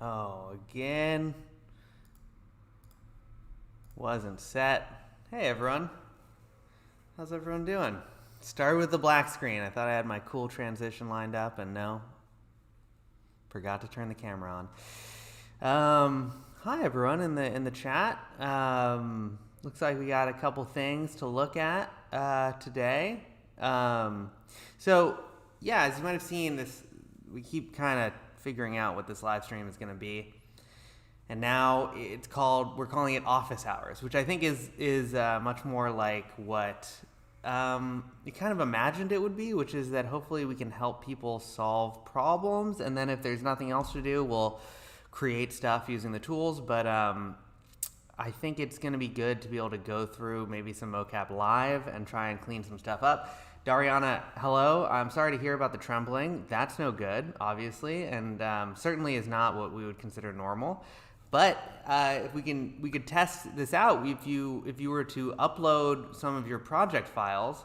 Oh, again. Wasn't set. Hey, everyone. How's everyone doing? Started with the black screen. I thought I had my cool transition lined up, and no. Forgot to turn the camera on. Hi, everyone in the chat. Looks like we got a couple things to look at today. So, yeah, as you might have seen, we keep kind of figuring out what this live stream is going to be. And now we're calling it office hours, which I think is much more like what you kind of imagined it would be, which is that hopefully we can help people solve problems. And then if there's nothing else to do, we'll create stuff using the tools. But I think it's going to be good to be able to go through maybe some Mocap live and try and clean some stuff up. Dariana, hello. I'm sorry to hear about the trembling. That's no good, obviously, and certainly is not what we would consider normal. But if we could test this out. If you were to upload some of your project files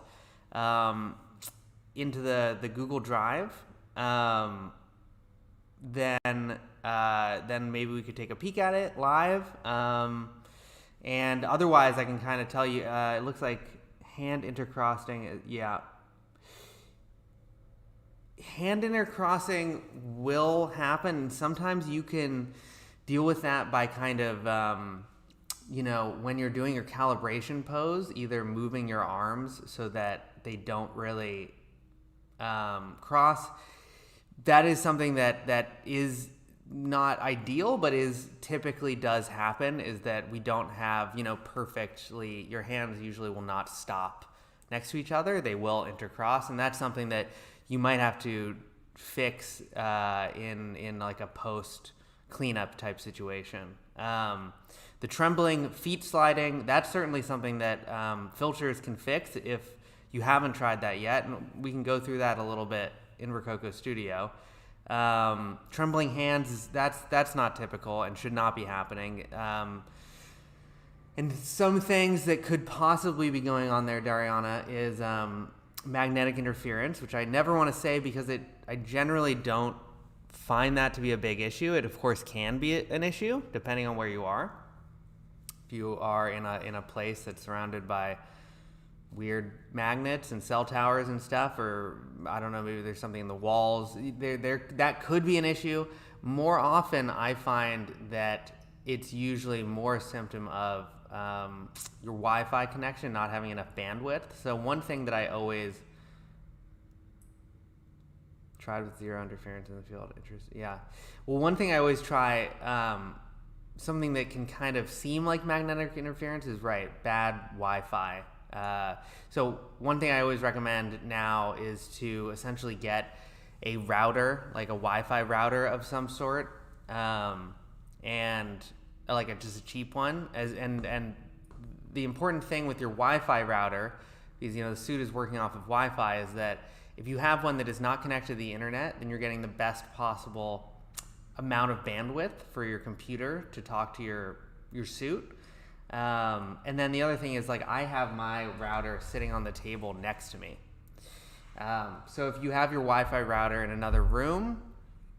into the Google Drive, then maybe we could take a peek at it live. And otherwise, I can kind of tell you. It looks like hand intercrossing. Yeah. Hand intercrossing will happen. Sometimes you can deal with that by kind of, when you're doing your calibration pose, either moving your arms so that they don't really cross. That is something that is not ideal, but typically does happen, is that we don't have, perfectly, your hands usually will not stop next to each other. They will intercross, and that's something that you might have to fix in like a post cleanup type situation. The trembling, feet sliding, that's certainly something that filters can fix if you haven't tried that yet, and we can go through that a little bit in Rokoko Studio. Trembling hands, that's not typical and should not be happening. And some things that could possibly be going on there, Dariana, is magnetic interference, which I never want to say because I generally don't find that to be a big issue. It of course can be an issue depending on where you are. If you are in a place that's surrounded by weird magnets and cell towers and stuff, or I don't know, maybe there's something in the walls, that could be an issue. More often I find that it's usually more a symptom of your Wi-Fi connection not having enough bandwidth. So one thing that I always tried with zero interference in the field. Yeah. Well, one thing I always try, something that can kind of seem like magnetic interference is bad Wi-Fi. So one thing I always recommend now is to essentially get a router, like a Wi-Fi router of some sort, and just a cheap one. And the important thing with your Wi-Fi router, because the suit is working off of Wi-Fi, is that if you have one that is not connected to the internet, then you're getting the best possible amount of bandwidth for your computer to talk to your suit. And then the other thing is, I have my router sitting on the table next to me. So if you have your Wi-Fi router in another room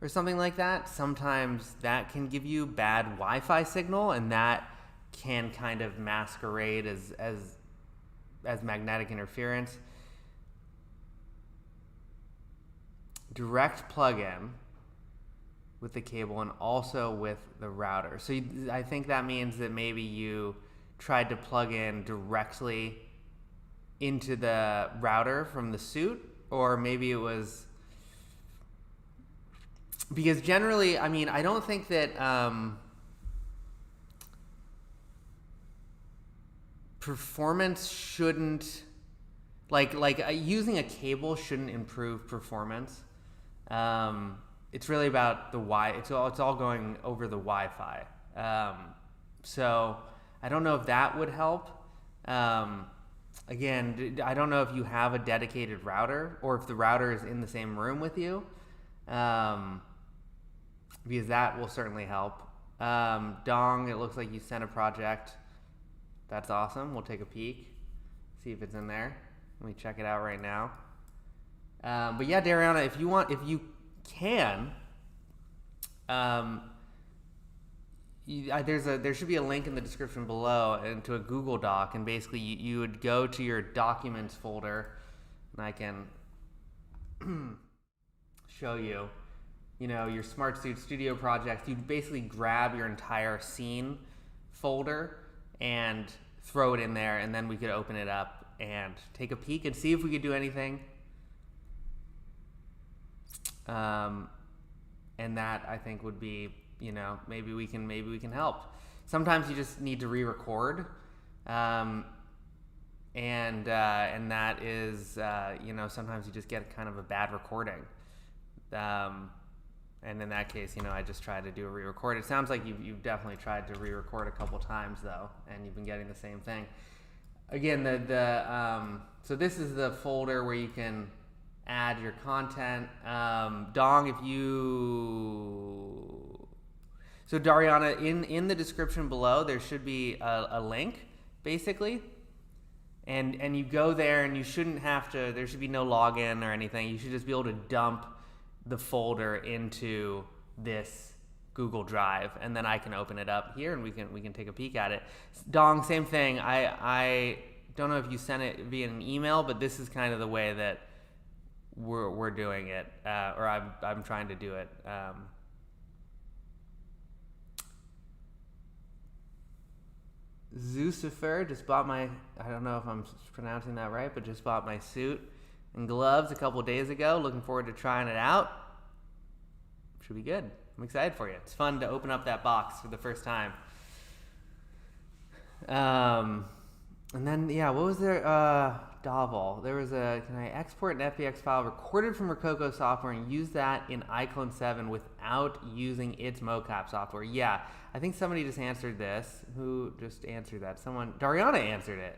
or something like that, sometimes that can give you bad Wi-Fi signal, and that can kind of masquerade as magnetic interference. Direct plug-in with the cable and also with the router. So I think that means that maybe you tried to plug in directly into the router from the suit, or maybe it was because generally, I don't think that performance shouldn't using a cable shouldn't improve performance. It's really about the it's all going over the Wi-Fi. So I don't know if that would help. Again, I don't know if you have a dedicated router or if the router is in the same room with you, because that will certainly help. Dong, it looks like you sent a project. That's awesome. We'll take a peek, see if it's in there. Let me check it out right now. But yeah, Dariana, if you can, there should be a link in the description below into a Google Doc, and basically you would go to your documents folder, and I can show you, your Smart Suit Studio project. You basically grab your entire scene folder and throw it in there, and then we could open it up and take a peek and see if we could do anything. And that, I think, would be, maybe we can help. Sometimes you just need to re-record, and that is, sometimes you just get kind of a bad recording. And in that case, I just tried to do a re-record. It sounds like you've definitely tried to re-record a couple times though, and you've been getting the same thing. Again, so this is the folder where you can add your content. Dong, so Dariana, in the description below, there should be a link, basically. And you go there, and you shouldn't have to, there should be no login or anything. You should just be able to dump the folder into this Google Drive, and then I can open it up here, and we can take a peek at it. Dong, same thing. I don't know if you sent it via an email, but this is kind of the way that we're doing it, or I'm trying to do it. Zucifer just bought I don't know if I'm pronouncing that right, but just bought my suit and gloves a couple days ago. Looking forward to trying it out. Should be good. I'm excited for you. It's fun to open up that box for the first time. And then, what was there? Daval. There was can I export an FBX file recorded from Rokoko software and use that in iClone 7 without using its Mocap software? Yeah, I think somebody just answered this. Who just answered that? Dariana answered it.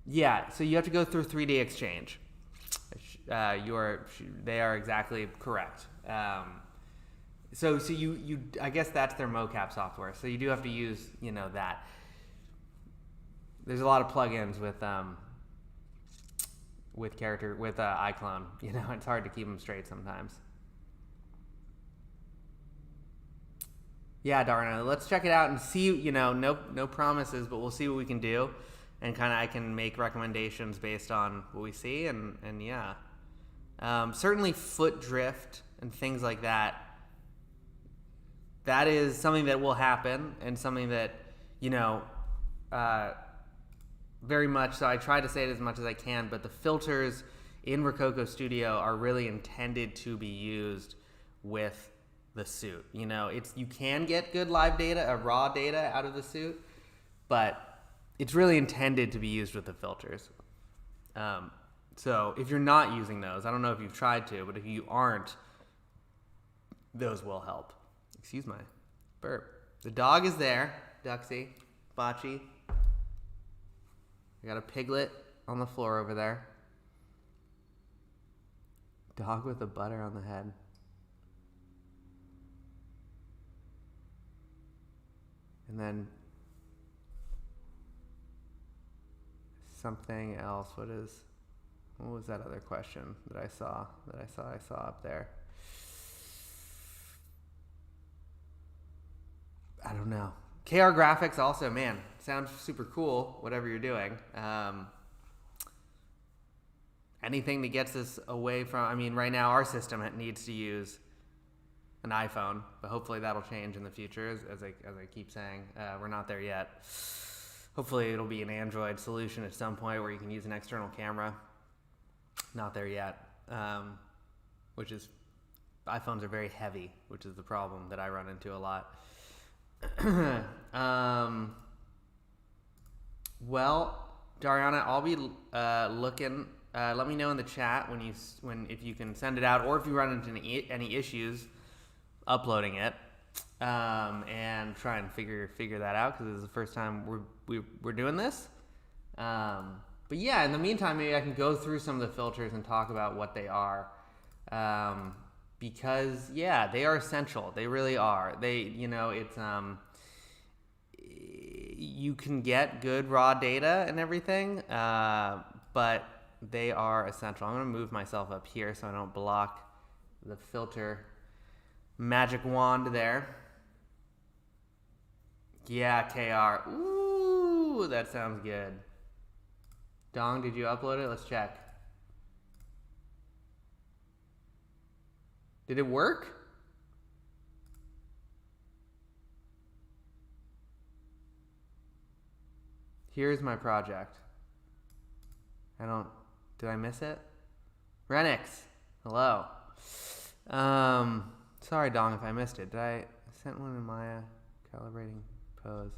Yeah, so you have to go through 3D Exchange. They are exactly correct. So you I guess that's their Mocap software. So you do have to use that. There's a lot of plugins with iClone. It's hard to keep them straight sometimes. Yeah, Darna, let's check it out and see. No promises, but we'll see what we can do. And kind of I can make recommendations based on what we see, and yeah. Certainly foot drift and things like that. That is something that will happen, and something that, very much so. I try to say it as much as I can, but the filters in Rokoko Studio are really intended to be used with the suit. You can get good live data, raw data out of the suit, but it's really intended to be used with the filters. So if you're not using those, I don't know if you've tried to, but if you aren't, those will help. Excuse my burp. The dog is there, Duxie, Bocce. I got a piglet on the floor over there. Dog with a butter on the head. And then something else. What was that other question that I saw up there? I don't know. KR graphics also, man, sounds super cool, whatever you're doing. Anything that gets us away from, right now our system needs to use an iPhone, but hopefully that'll change in the future, as I keep saying. We're not there yet. Hopefully it'll be an Android solution at some point where you can use an external camera. Not there yet, which is, iPhones are very heavy, which is the problem that I run into a lot. Well, Dariana, I'll be looking. Let me know in the chat if you can send it out, or if you run into any issues uploading it, and try and figure that out, because this is the first time we're doing this. But yeah, in the meantime, maybe I can go through some of the filters and talk about what they are. Because they are essential. They really are. It's you can get good raw data and everything, but they are essential. I'm going to move myself up here so I don't block the filter magic wand there. Yeah, KR. Ooh, that sounds good. Dong, did you upload it? Let's check. Did it work? Here's my project. Did I miss it? Renix, hello. Sorry, Dong, if I missed it. Did I sent one in Maya calibrating pose?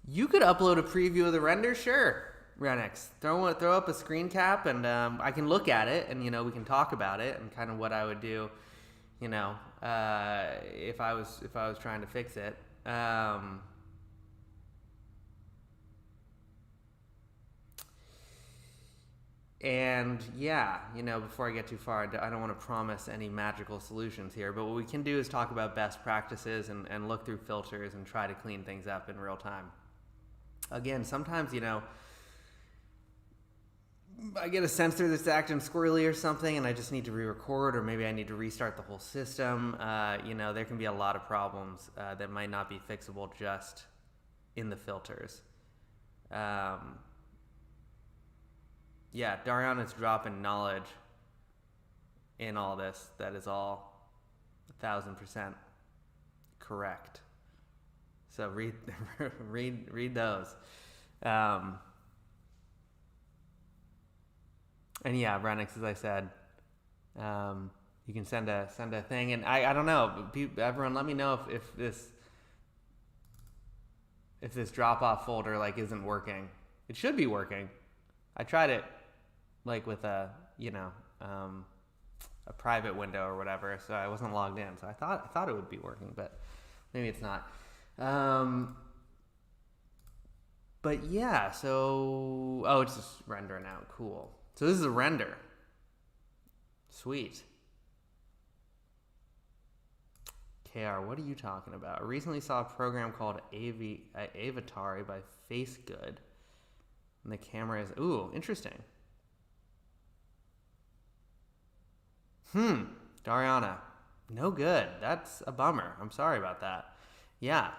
You could upload a preview of the render, sure. Renix, throw up a screen cap, and I can look at it, and we can talk about it and kind of what I would do, if I was trying to fix it. And yeah, before I get too far, I don't want to promise any magical solutions here, but what we can do is talk about best practices and look through filters and try to clean things up in real time. Again, sometimes, I get a sense through this acting squirrely or something, and I just need to re-record, or maybe I need to restart the whole system. There can be a lot of problems that might not be fixable just in the filters. Yeah, Dariana's dropping knowledge in all this. That is all 1,000% correct. So read those. And yeah, Renix, as I said, you can send a thing, and I don't know. Everyone, let me know if this drop off folder isn't working. It should be working. I tried it with a private window or whatever, so I wasn't logged in. So I thought it would be working, but maybe it's not. But yeah, so it's just rendering out. Cool. So this is a render. Sweet. KR, what are you talking about? I recently saw a program called Avatari by FaceGood. And the camera is, interesting. Dariana, no good. That's a bummer. I'm sorry about that. Yeah.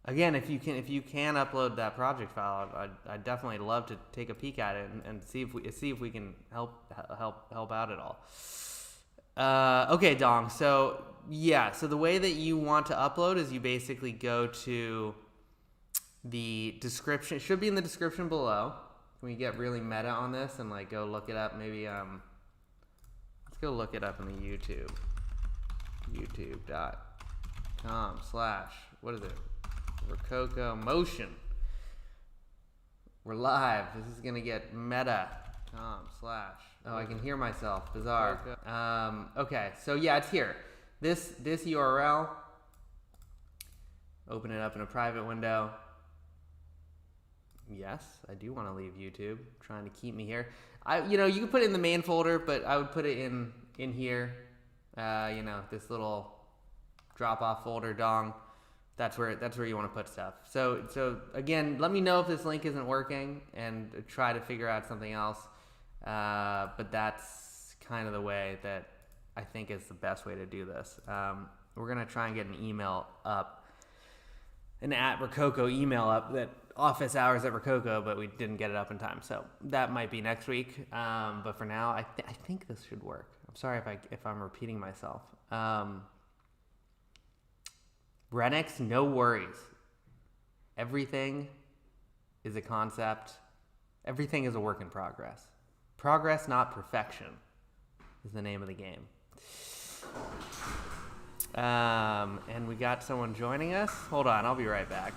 Again, if you can upload that project file, I'd definitely love to take a peek at it and see if we can help out at all. Okay, Dong. So yeah, so the way that you want to upload is you basically go to the description. It should be in the description below. Can we get really meta on this and go look it up? Maybe let's go look it up in the YouTube. YouTube.com/ what is it? Rokoko motion. We're live. This is gonna get meta.com/ I can hear myself. Bizarre. Okay, so yeah, it's here. This URL. Open it up in a private window. Yes, I do want to leave YouTube. Trying to keep me here. You can put it in the main folder, but I would put it in here. This little drop-off folder, Dong. That's where you want to put stuff. So again, let me know if this link isn't working and try to figure out something else. But that's kind of the way that I think is the best way to do this. We're gonna try and get an email up, an @Rokoko email up, that office hours at Rokoko, but we didn't get it up in time. So that might be next week. But for now, I think this should work. I'm sorry if I'm repeating myself. Renix, no worries. Everything is a concept. Everything is a work in progress. Progress, not perfection, is the name of the game. And we got someone joining us. Hold on, I'll be right back.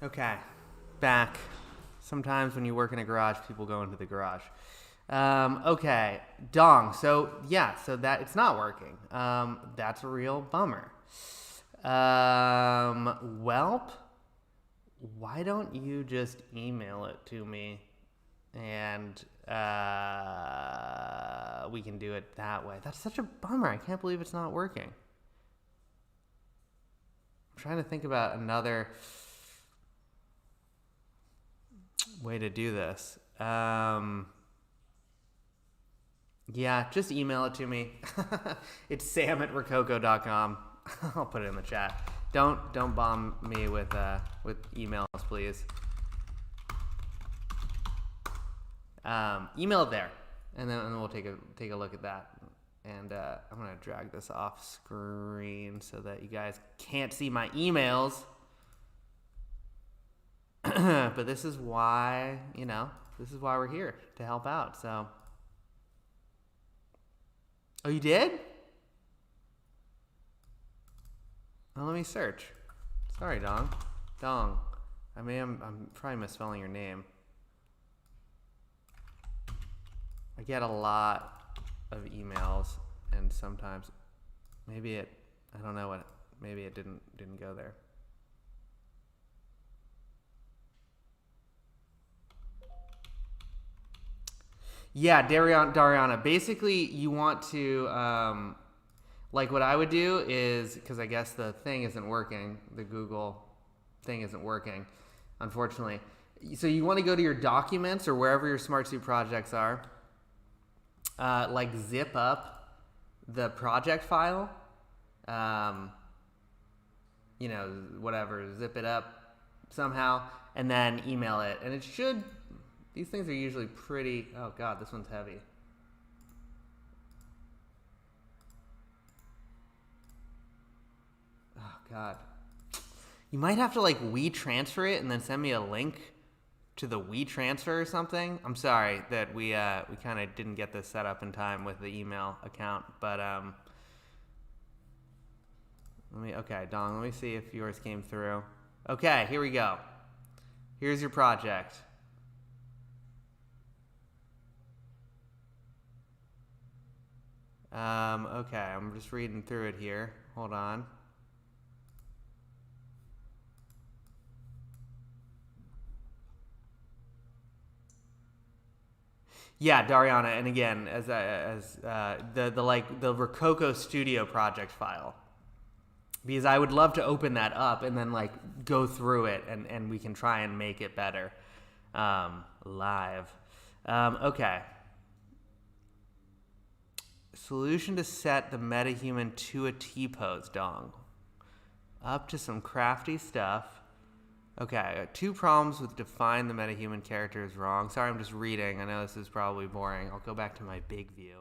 Okay, back. sometimes when you work in a garage, people go into the garage. Okay, Dong. So yeah, so that it's not working. That's a real bummer. Welp, why don't you just email it to me, and we can do it that way. That's such a bummer. I can't believe it's not working. I'm trying to think about another way to do this. Yeah, just email it to me. It's sam@rococo.com. I'll put it in the chat. Don't bomb me with emails, please. Email it there, and then we'll take a look at that. And I'm gonna drag this off screen so that you guys can't see my emails. But this is why we're here to help out. So, oh, you did? Oh, let me search. Sorry, Dong. I mean, I'm probably misspelling your name. I get a lot of emails, and sometimes maybe it didn't go there. Yeah, Dariana. Basically, you want to, like what I would do is, because I guess the thing isn't working, the Google thing isn't working, unfortunately. So you want to go to your documents or wherever your Smart Suite projects are, like zip up the project file, whatever, zip it up somehow, and then email it. And it should... These things are usually pretty... Oh, God, this one's heavy. Oh, God. You might have to, like, WeTransfer it and then send me a link to the WeTransfer or something. I'm sorry that we kind of didn't get this set up in time with the email account. But, okay, Dong, let me see if yours came through. Okay, here we go. Here's your project. Okay, I'm just reading through it here. Hold on. Yeah, Dariana, and again, as the Rokoko Studio project file, because I would love to open that up and then like go through it and we can try and make it better live. Okay. Solution to set the metahuman to a T-pose, Dong. Up to some crafty stuff. Okay, I got 2 problems with define the metahuman character is wrong. Sorry, I'm just reading. I know this is probably boring. I'll go back to my big view.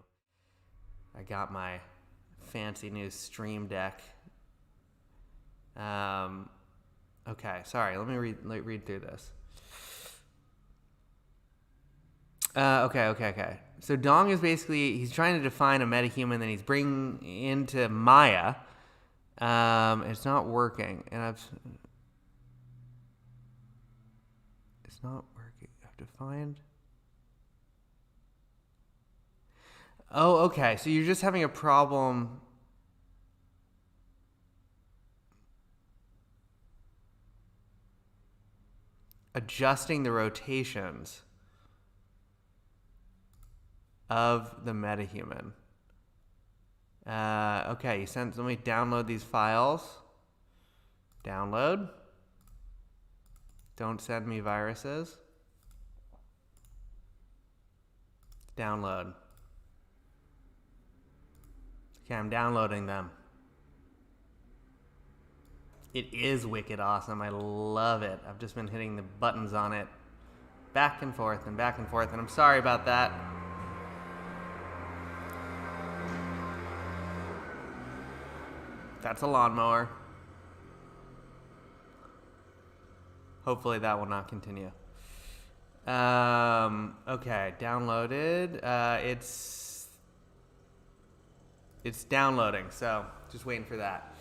I got my fancy new Stream Deck. Okay, sorry. Let me read through this. Okay. So Dong is basically, he's trying to define a metahuman that he's bringing into Maya. It's not working, and it's not working. I've defined. Oh, okay. So you're just having a problem. Adjusting the rotations of the metahuman. Okay, let me download these files. Download. Don't send me viruses. Download. Okay, I'm downloading them. It is wicked awesome. I love it. I've just been hitting the buttons on it back and forth, and I'm sorry about that. That's a lawnmower. Hopefully that will not continue. Okay, downloaded. It's downloading, so just waiting for that.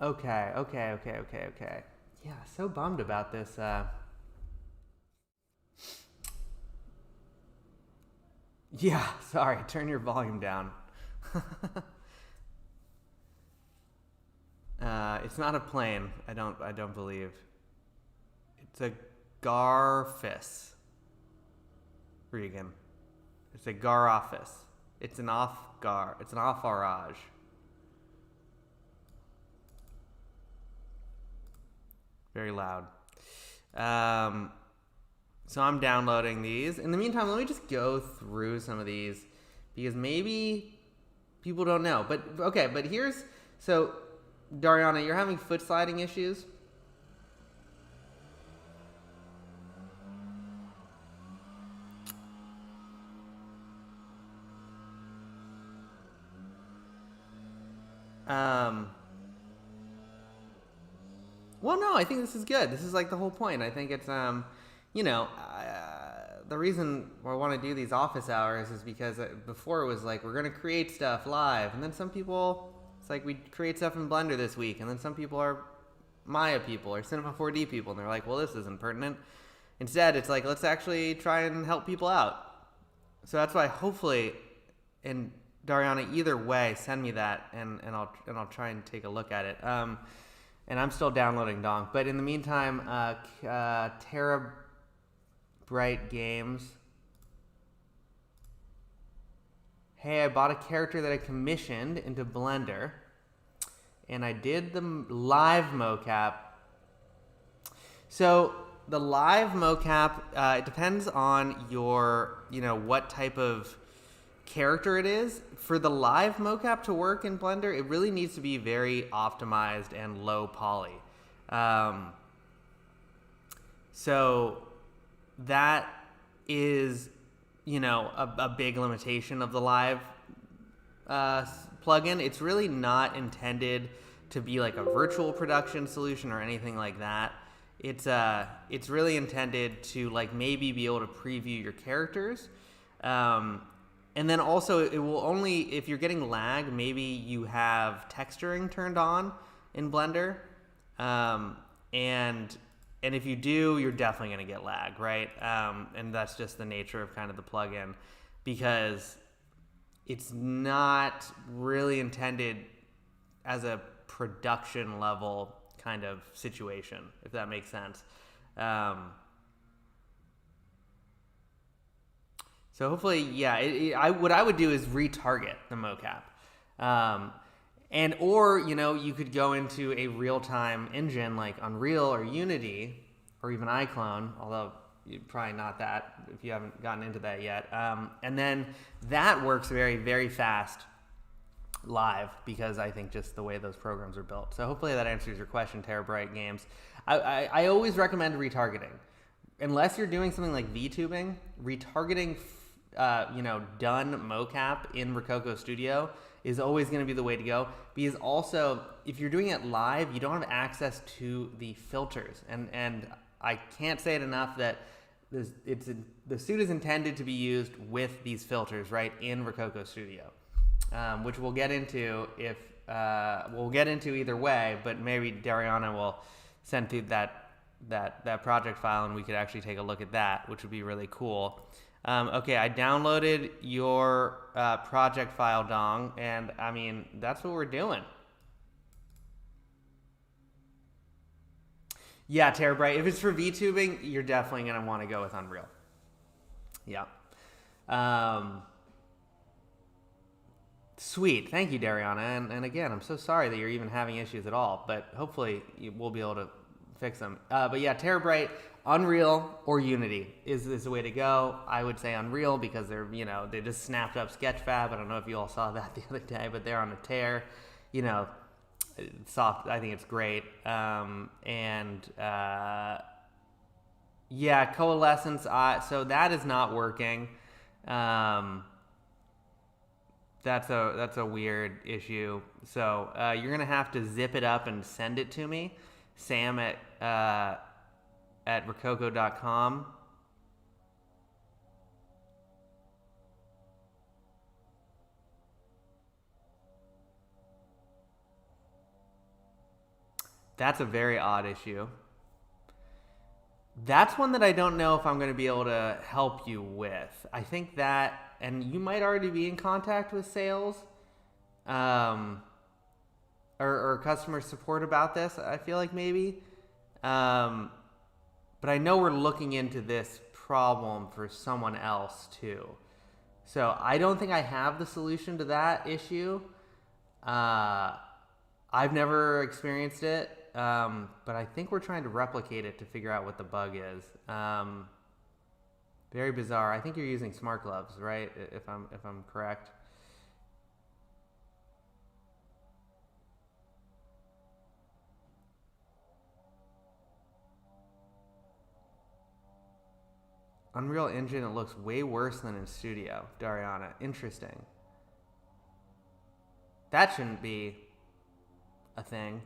Okay. Yeah, so bummed about this. Yeah, sorry. Turn your volume down. It's not a plane. I don't believe. It's a Garfis. Regan. It's a Gar office. It's an off Gar. It's an off Arage. Very loud. So I'm downloading these. In the meantime, let me just go through some of these because maybe people don't know. But okay, but here's so Dariana, you're having foot sliding issues. Well, no, I think this is good. This is like the whole point. I think it's, the reason I want to do these office hours is because before it was like, we're going to create stuff live. And then some people, it's like we create stuff in Blender this week. And then some people are Maya people or Cinema 4D people. And they're like, well, this isn't pertinent. Instead, it's like, let's actually try and help people out. So that's why hopefully, and Dariana, either way, send me that and I'll try and take a look at it. And I'm still downloading Donk. But in the meantime, Terabyte Games. Hey, I bought a character that I commissioned into Blender. And I did the live mocap. So the live mocap, it depends on your, what type of character it is. For the live mocap to work in Blender, it really needs to be very optimized and low poly. So that is, a big limitation of the live plugin. It's really not intended to be like a virtual production solution or anything like that. It's really intended to like maybe be able to preview your characters. And then also, it will only, if you're getting lag, maybe you have texturing turned on in Blender. And if you do, you're definitely going to get lag, right? And that's just the nature of kind of the plugin because it's not really intended as a production level kind of situation, if that makes sense. So hopefully, yeah, what I would do is retarget the mocap. Or you could go into a real-time engine like Unreal or Unity or even iClone, although probably not that if you haven't gotten into that yet. And then that works very, very fast live because I think just the way those programs are built. So hopefully that answers your question, Terabyte Games. I always recommend retargeting. Unless you're doing something like VTubing, retargeting done mocap in Rokoko Studio is always going to be the way to go because also if you're doing it live, you don't have access to the filters and I can't say it enough that the suit is intended to be used with these filters right in Rokoko Studio, which we'll get into we'll get into either way, but maybe Dariana will send through that project file and we could actually take a look at that, which would be really cool. Okay, I downloaded your project file, Dong, and I mean, that's what we're doing. Yeah, Terabyte, if it's for VTubing, you're definitely going to want to go with Unreal. Yeah. Sweet. Thank you, Dariana. And again, I'm so sorry that you're even having issues at all, but hopefully we'll be able to fix them. But yeah, Terabyte, Unreal or Unity is the way to go. I would say Unreal because they just snapped up Sketchfab. I don't know if you all saw that the other day, but they're on a tear. Soft. I think it's great. Coalescence. So that is not working. That's a weird issue. So you're gonna have to zip it up and send it to me, Sam at rococo.com. That's a very odd issue. That's one that I don't know if I'm going to be able to help you with. I think that, and you might already be in contact with sales um, or customer support about this. I feel like maybe. But I know we're looking into this problem for someone else too. So I don't think I have the solution to that issue. I've never experienced it, but I think we're trying to replicate it to figure out what the bug is. Very bizarre. I think you're using smart gloves, right? If I'm correct. Unreal Engine, it looks way worse than in Studio, Dariana. Interesting. That shouldn't be a thing.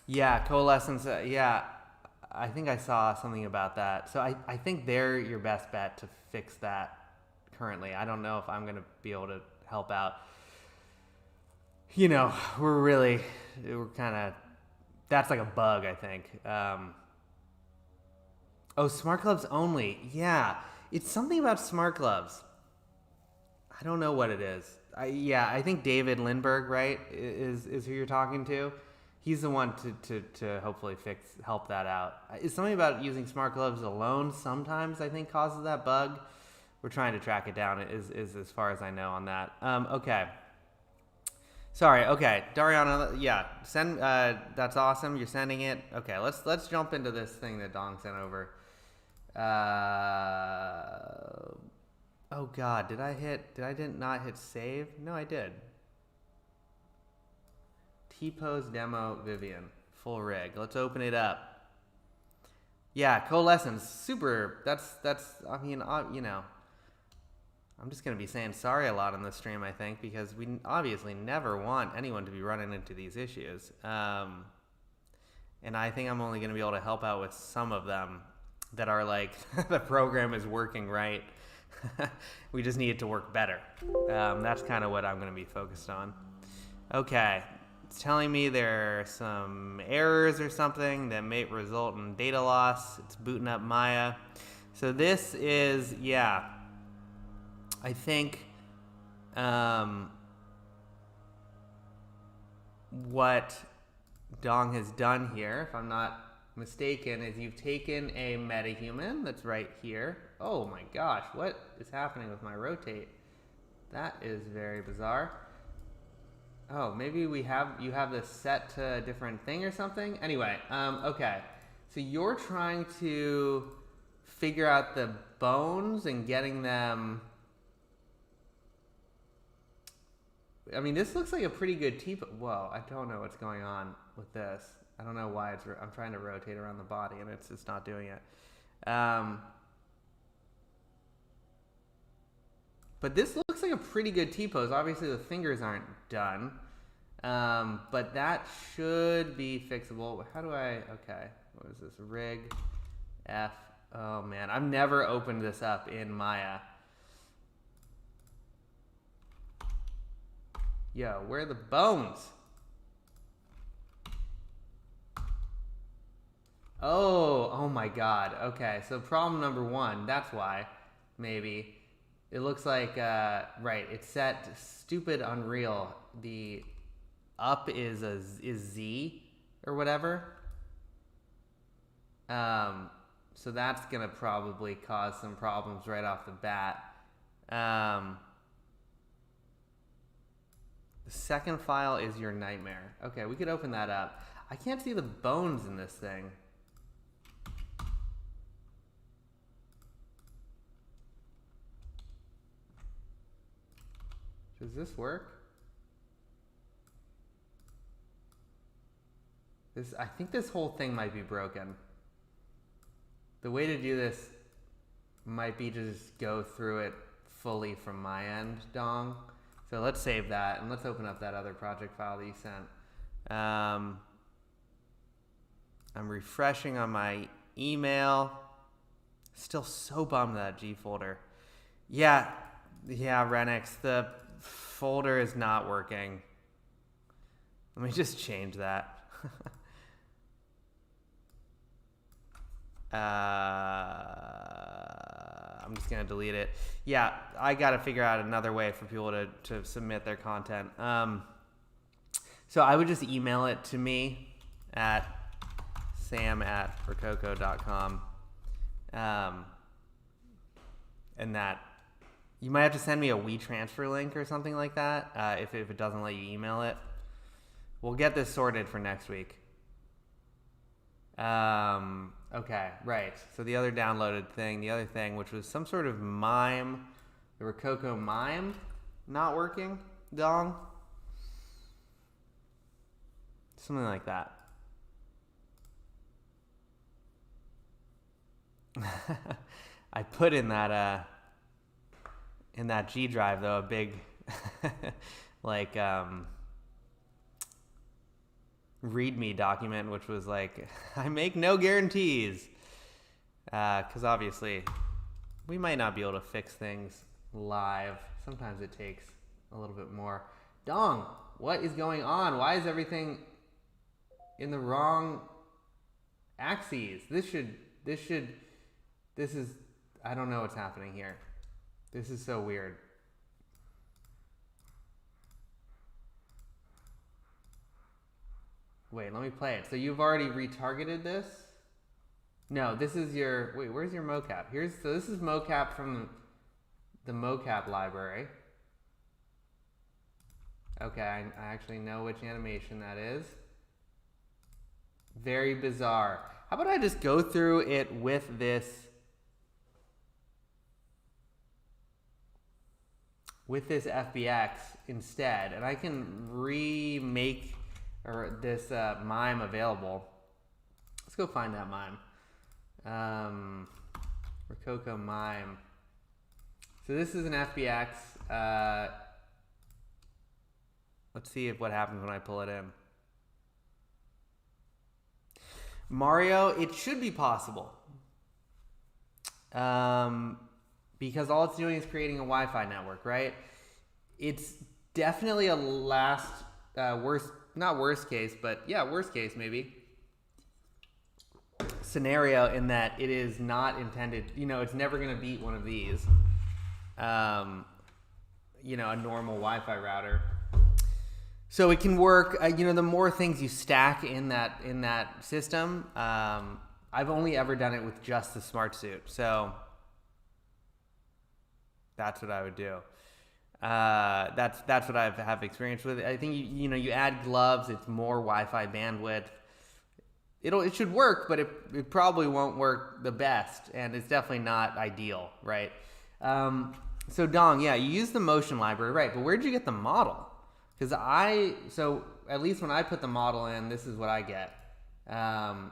Yeah, Coalescence. Yeah, I think I saw something about that. So I think they're your best bet to fix that currently. I don't know if I'm going to be able to help out. You know, we're kind of, that's like a bug, I think. Oh, smart gloves only. Yeah, it's something about smart gloves. I don't know what it is. I think David Lindbergh, right, is who you're talking to. He's the one to hopefully help that out. It's something about using smart gloves alone sometimes, I think, causes that bug. We're trying to track it down, is as far as I know on that. Okay. Sorry, okay. Dariana, yeah, send that's awesome. You're sending it. Okay, let's jump into this thing that Dong sent over. Oh god, did I not hit save? No, I did. T-pose demo Vivian, full rig. Let's open it up. Yeah, Coalescence, super. That's I mean, you know, I'm just going to be saying sorry a lot on this stream, I think, because we obviously never want anyone to be running into these issues. And I think I'm only going to be able to help out with some of them that are like, the program is working right. We just need it to work better. That's kind of what I'm going to be focused on. Okay. It's telling me there are some errors or something that may result in data loss. It's booting up Maya. So this is, yeah, I think what Dong has done here, if I'm not mistaken, is you've taken a Metahuman that's right here. Oh my gosh, what is happening with my rotate? That is very bizarre. Oh, maybe you have this set to a different thing or something? Anyway, okay. So you're trying to figure out the bones and getting them. I mean, this looks like a pretty good Whoa, I don't know what's going on with this. I don't know why I'm trying to rotate around the body and it's just not doing it. But this looks like a pretty good T-pose. Obviously, the fingers aren't done. But that should be fixable. How do I... Okay. What is this? Rig. F. Oh, man. I've never opened this up in Maya. Yo, where are the bones? Oh my god. Okay, so problem number one. That's why. Maybe. It looks like, right, it's set stupid Unreal. The up is Z or whatever. So that's going to probably cause some problems right off the bat. The second file is your nightmare. Okay, we could open that up. I can't see the bones in this thing. Does this work? I think this whole thing might be broken. The way to do this might be to just go through it fully from my end, Dong. So let's save that and let's open up that other project file that you sent. I'm refreshing on my email. Still so bummed that G folder. Yeah, Renix, the folder is not working. Let me just change that. I'm just gonna delete it. Yeah, I gotta figure out another way for people to submit their content. So I would just email it to me at sam@rococo.com. And that you might have to send me a WeTransfer link or something like that if it doesn't let you email it. We'll get this sorted for next week. Okay, right. So the other downloaded thing, the other thing, which was some sort of mime, the Rokoko mime, not working, dong. Something like that. I put in that G drive though a big like README document, which was like, I make no guarantees, because obviously we might not be able to fix things live. Sometimes it takes a little bit more. Dong, what is going on? Why is everything in the wrong axes? This is, I don't know what's happening here. This is so weird. Wait, let me play it. So you've already retargeted this? No, this is your, wait, where's your mocap? So this is mocap from the mocap library. Okay, I actually know which animation that is. Very bizarre. How about I just go through it with this FBX instead, and I can remake this mime available. Let's go find that mime. Rokoko mime. So this is an FBX. Let's see what happens when I pull it in. Mario, it should be possible. Because all it's doing is creating a Wi-Fi network, right? It's definitely a not worst case, but yeah, worst case maybe, scenario in that it is not intended, it's never going to beat one of these, a normal Wi-Fi router. So it can work, the more things you stack in that system, I've only ever done it with just the Smart Suit. So that's what I would do. That's what I have experience with. I think you add gloves, it's more Wi-Fi bandwidth. It should work, but it probably won't work the best, and it's definitely not ideal, right? So Dong, yeah, you use the motion library, right? But where'd you get the model? Because so at least when I put the model in, this is what I get. And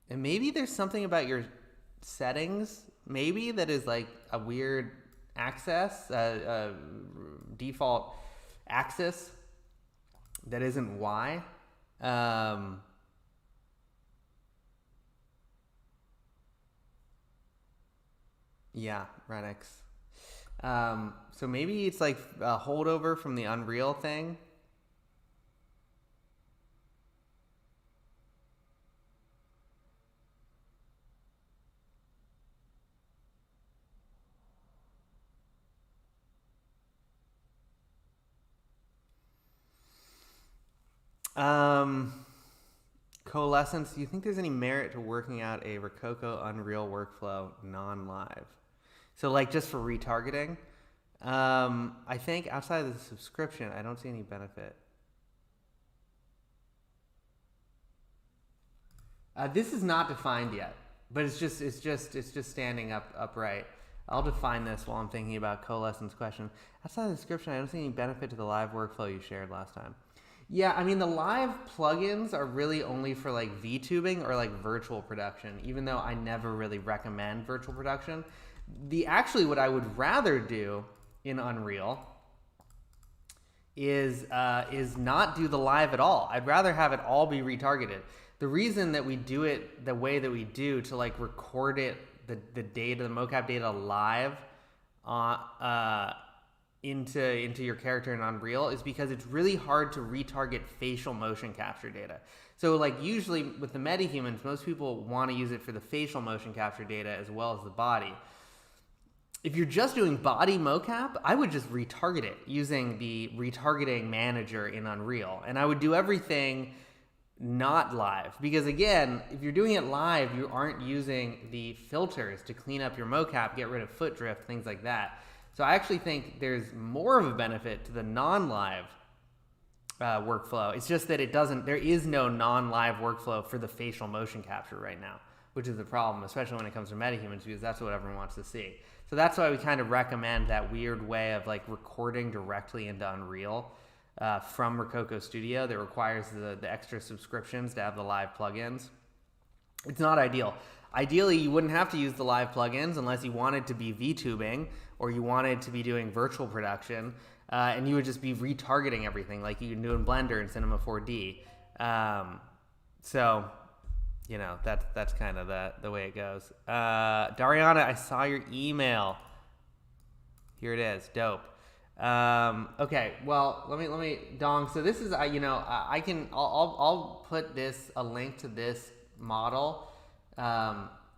maybe there's something about your settings, maybe that is like a weird access, default axis that isn't Y. Yeah, Renix. So maybe it's like a holdover from the Unreal thing. Coalescence, do you think there's any merit to working out a Rokoko Unreal workflow non-live? So like just for retargeting? I think outside of the subscription, I don't see any benefit. This is not defined yet, but it's just standing upright. I'll define this while I'm thinking about Coalescence question. Outside of the description, I don't see any benefit to the live workflow you shared last time. Yeah, I mean, the live plugins are really only for like VTubing or like virtual production, even though I never really recommend virtual production. Actually, what I would rather do in Unreal is not do the live at all. I'd rather have it all be retargeted. The reason that we do it the way that we do to like record it, the data, the mocap data live into your character in Unreal is because it's really hard to retarget facial motion capture data. So like usually with the metahumans, most people want to use it for the facial motion capture data as well as the body. If you're just doing body mocap, I would just retarget it using the retargeting manager in Unreal. And I would do everything not live, because again, if you're doing it live, you aren't using the filters to clean up your mocap, get rid of foot drift, things like that. So I actually think there's more of a benefit to the non-live workflow. It's just that there is no non-live workflow for the facial motion capture right now, which is the problem, especially when it comes to metahumans, because that's what everyone wants to see. So that's why we kind of recommend that weird way of like recording directly into Unreal from Rokoko Studio that requires the extra subscriptions to have the live plugins. It's not ideal. Ideally, you wouldn't have to use the live plugins unless you wanted to be VTubing or you wanted to be doing virtual production, and you would just be retargeting everything like you can do in Blender and Cinema 4D. So, you know, that's kind of the way it goes. Dariana, I saw your email. Here it is. Dope. Okay, well, let me Dong. So this is, I'll put a link to this model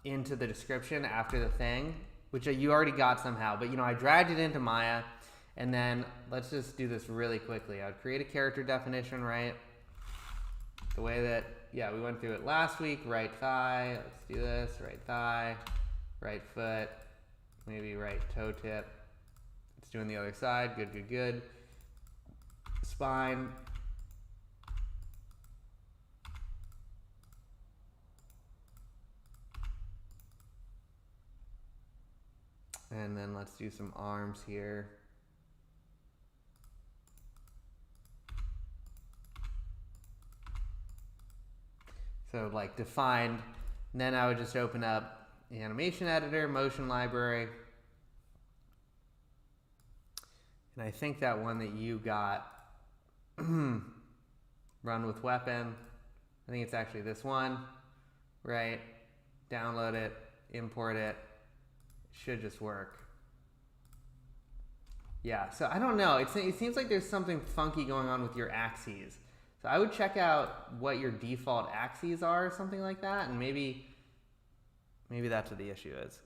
into the description after the thing, which you already got somehow, but I dragged it into Maya, and then let's just do this really quickly. I'd create a character definition, right? The way that, we went through it last week. Right thigh, let's do this. Right thigh, right foot, maybe right toe tip. It's doing the other side. Good. Spine. And then let's do some arms here. So like defined, and then I would just open up the animation editor, motion library. And I think that one that you got, run with weapon, I think it's actually this one, right? Download it, import it, should just work. Yeah, so I don't know, it seems like there's something funky going on with your axes. So I would check out what your default axes are or something like that, and maybe that's what the issue is.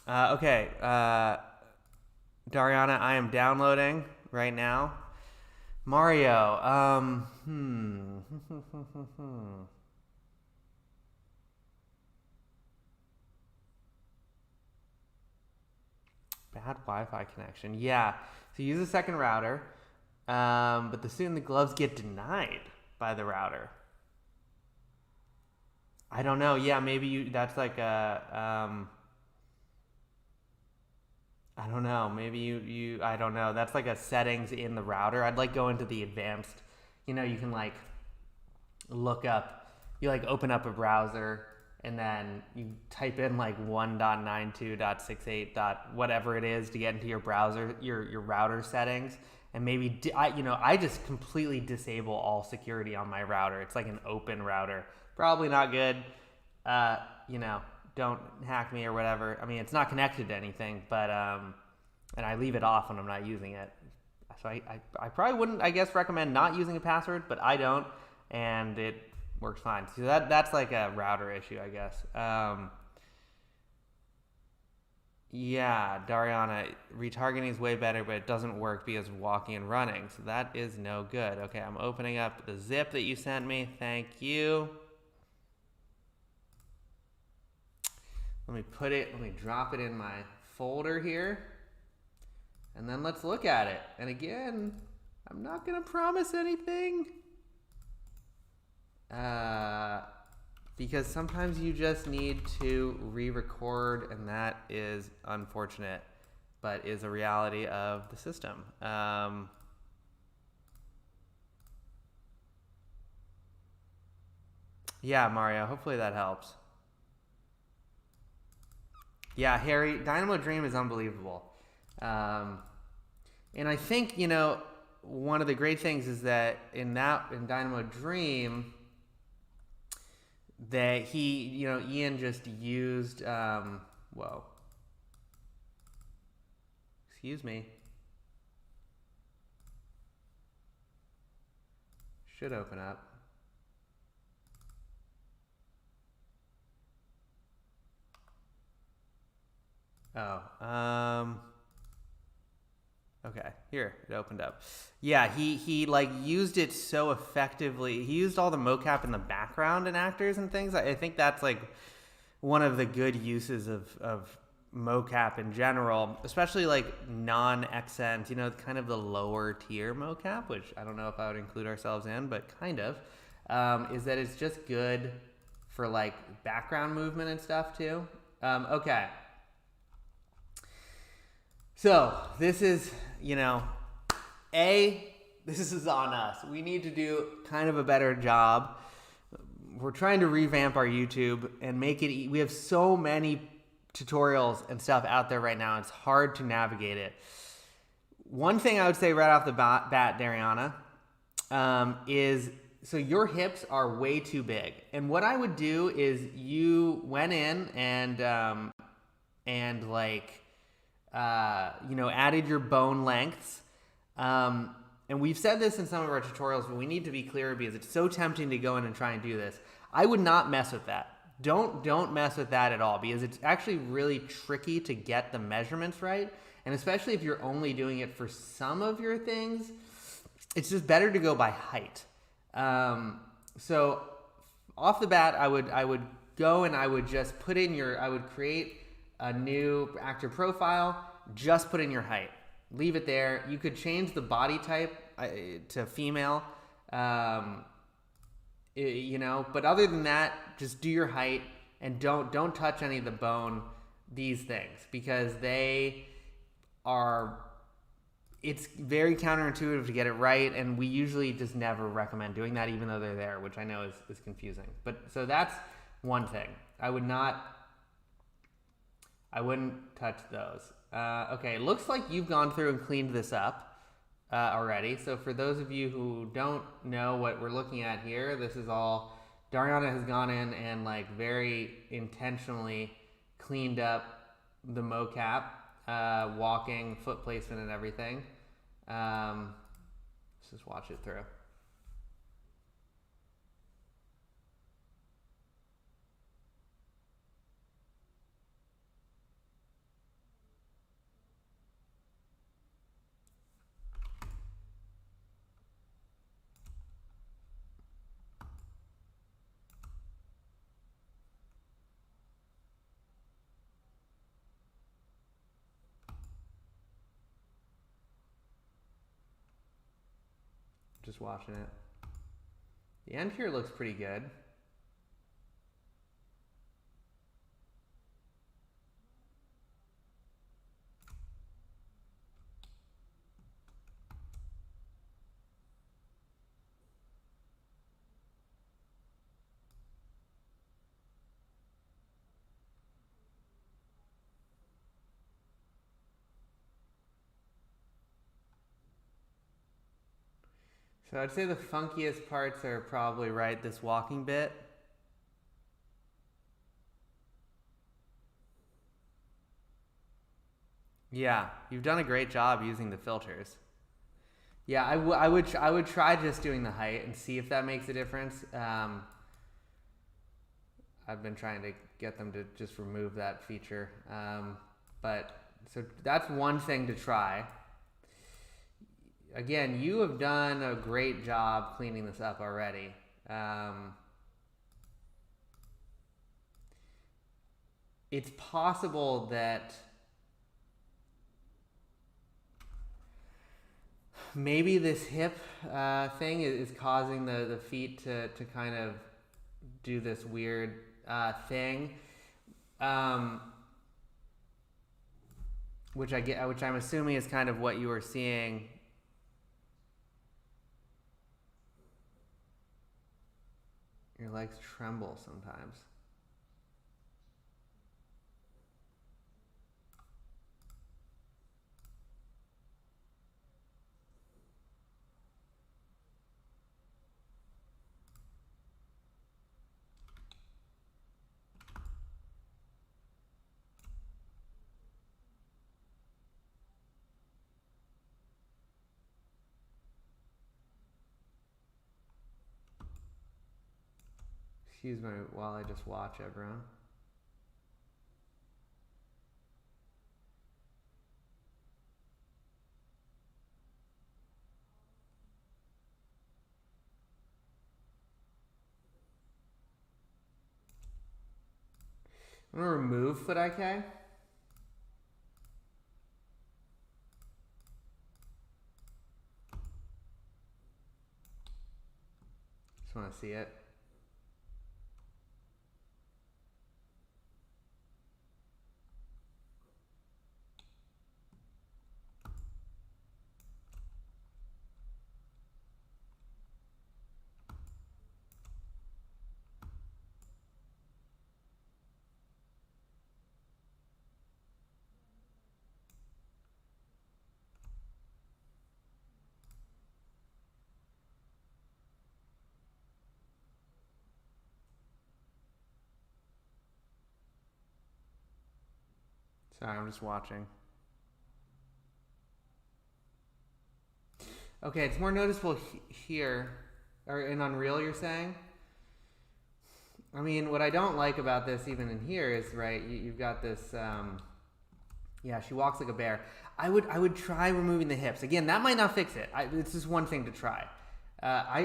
Okay, Dariana, I am downloading right now. Mario, Bad Wi-Fi connection. Yeah, so use a second router, but the gloves get denied by the router. I don't know. Yeah, maybe that's like a, I don't know. Maybe I don't know. That's like a settings in the router. I'd like go into the advanced, you can like look up, you like open up a browser and then you type in like 1.92.68. whatever it is to get into your browser, your router settings. And maybe, I just completely disable all security on my router. It's like an open router. Probably not good. Don't hack me or whatever. I mean, it's not connected to anything, but, and I leave it off when I'm not using it. So I probably wouldn't, I guess, recommend not using a password, but I don't, and it works fine. So that's like a router issue, I guess. Yeah, Dariana, retargeting is way better, but it doesn't work because of walking and running. So that is no good. Okay, I'm opening up the zip that you sent me. Thank you. Let me drop it in my folder here. And then let's look at it. And again, I'm not going to promise anything. Because sometimes you just need to re-record, and that is unfortunate, but is a reality of the system. Yeah, Mario, hopefully that helps. Yeah, Harry, Dynamo Dream is unbelievable. And I think, one of the great things is that in Dynamo Dream, that Ian just used, whoa, excuse me, should open up. Oh, okay, here, it opened up. Yeah, he like used it so effectively. He used all the mocap in the background and actors and things. I think that's like one of the good uses of mocap in general, especially like non-accent, kind of the lower tier mocap, which I don't know if I would include ourselves in, but kind of, is that it's just good for like background movement and stuff too. Okay. So this is, this is on us. We need to do kind of a better job. We're trying to revamp our YouTube and make it, we have so many tutorials and stuff out there right now. It's hard to navigate it. One thing I would say right off the bat, Dariana, is, so your hips are way too big. And what I would do is you went in and added your bone lengths. And we've said this in some of our tutorials, but we need to be clear because it's so tempting to go in and try and do this. I would not mess with that. Don't mess with that at all, because it's actually really tricky to get the measurements right. And especially if you're only doing it for some of your things, it's just better to go by height. So off the bat, I would go and I would just put in I would create a new actor profile, just put in your height. Leave it there. You could change the body type to female, but other than that, just do your height and don't touch any of the bone, these things, because it's very counterintuitive to get it right, and we usually just never recommend doing that, even though they're there, which I know is confusing. But so that's one thing. I wouldn't touch those. Okay, it looks like you've gone through and cleaned this up already. So for those of you who don't know what we're looking at here, this is all, Dariana has gone in and like very intentionally cleaned up the mocap, walking, foot placement and everything. Let's just watch it through. Just watching it. The end here looks pretty good. So I'd say the funkiest parts are probably right this walking bit. Yeah, you've done a great job using the filters. Yeah, I would try just doing the height and see if that makes a difference. I've been trying to get them to just remove that feature. But so that's one thing to try. Again, you have done a great job cleaning this up already. It's possible that maybe this hip thing is causing the feet to kind of do this weird thing, which I'm assuming is kind of what you were seeing. Your legs tremble sometimes. Excuse me while I just watch everyone. I'm gonna remove foot IK. Just want to see it. Sorry, I'm just watching. Okay, it's more noticeable here, or in Unreal, you're saying? I mean, what I don't like about this, even in here, is, right, you've got this, yeah, she walks like a bear. I would try removing the hips. Again, that might not fix it. It's just one thing to try.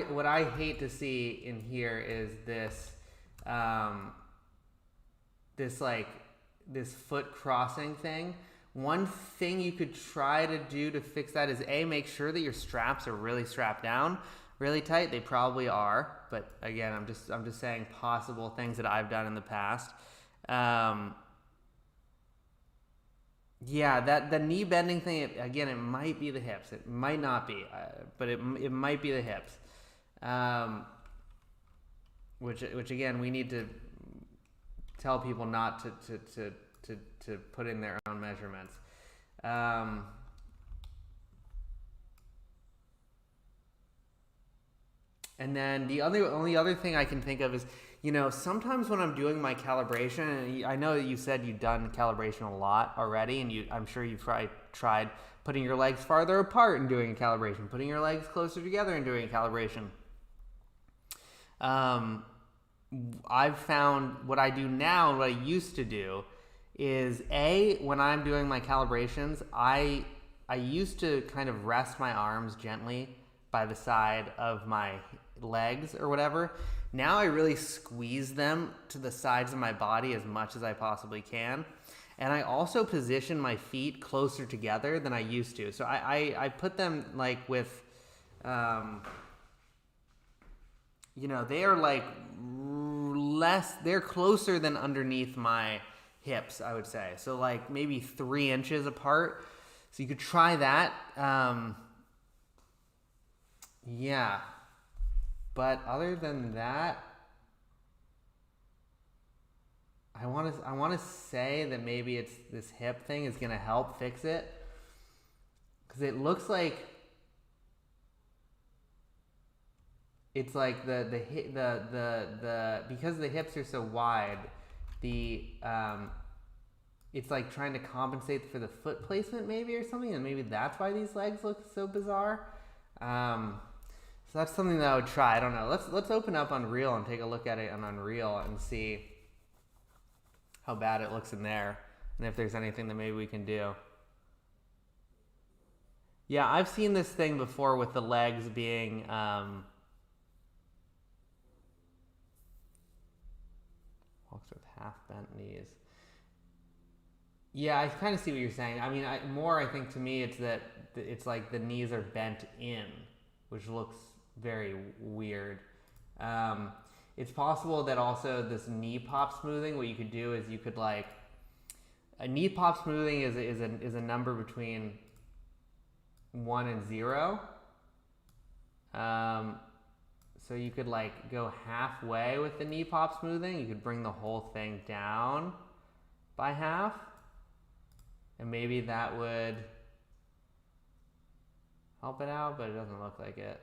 What I hate to see in here is this, this foot crossing thing. One thing you could try to do to fix that is make sure that your straps are really strapped down really tight. They probably are, but again, I'm just saying possible things that I've done in the past. Yeah, the knee bending thing, again, it might be the hips. It might not be, but it might be the hips. Which again, we need to tell people not to put in their own measurements. And then the only other thing I can think of is, sometimes when I'm doing my calibration, and I know that you said you've done calibration a lot already, and I'm sure you've probably tried putting your legs farther apart and doing a calibration, putting your legs closer together and doing a calibration. I've found what I do now, what I used to do, is when I'm doing my calibrations, I used to kind of rest my arms gently by the side of my legs or whatever. Now I really squeeze them to the sides of my body as much as I possibly can. And I also position my feet closer together than I used to. So I put them like with, they are like they're closer than underneath my hips, I would say. So like maybe 3 inches apart. So you could try that. Yeah. But other than that, I want to say that maybe it's this hip thing is going to help fix it, because it looks like it's like the because the hips are so wide, it's like trying to compensate for the foot placement maybe or something, and maybe that's why these legs look so bizarre. So that's something that I would try. I don't know. Let's open up Unreal and take a look at it on Unreal and see how bad it looks in there, and if there's anything that maybe we can do. Yeah, I've seen this thing before with the legs being walks with half bent knees. Yeah, I kind of see what you're saying. I mean, I think to me it's that it's like the knees are bent in, which looks very weird. It's possible that also this knee pop smoothing, what you could do is you could like, a knee pop smoothing is a number between 1 and 0. So you could like go halfway with the knee pop smoothing. You could bring the whole thing down by half, and maybe that would help it out, but it doesn't look like it.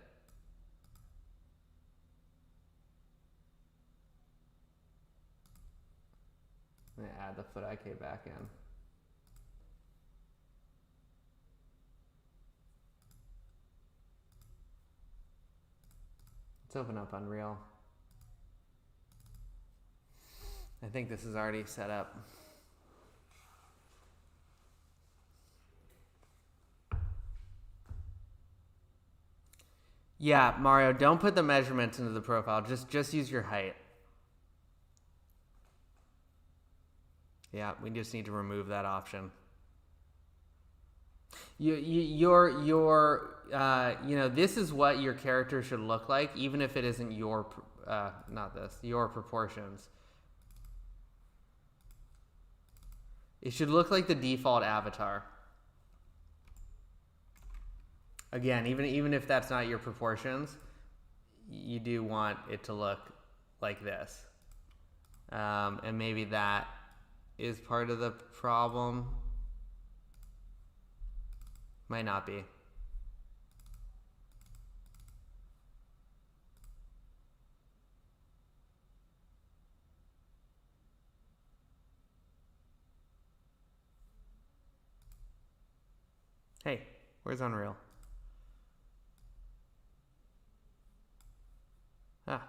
I'm going to add the foot IK back in. Let's open up Unreal. I think this is already set up. Yeah, Mario, don't put the measurements into the profile. Just use your height. Yeah, we just need to remove that option. This is what your character should look like, even if it isn't your, your proportions. It should look like the default avatar. Again, even if that's not your proportions, you do want it to look like this. And maybe that is part of the problem. Might not be. Hey, where's Unreal? Ah.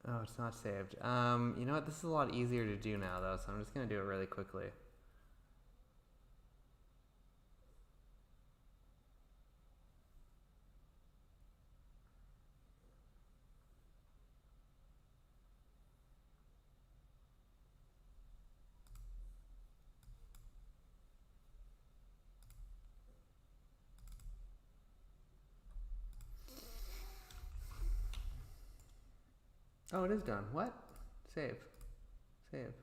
Oh, it's not saved. You know what? This is a lot easier to do now, though, so I'm just going to do it really quickly. Oh, it is done. What? Save. Save.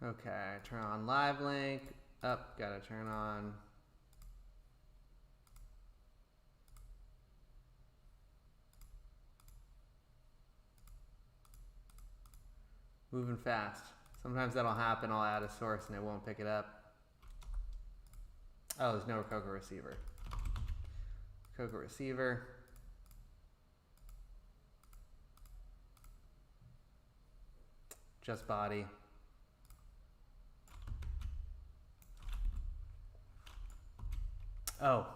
Okay, turn on live link. Up, gotta turn on. Moving fast. Sometimes that'll happen. I'll add a source and it won't pick it up. Oh, there's no Rokoko receiver. Rokoko receiver. Just body. Oh,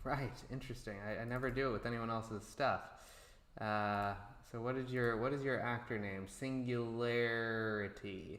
right. Interesting. I never do it with anyone else's stuff. So what is your actor name? Singularity.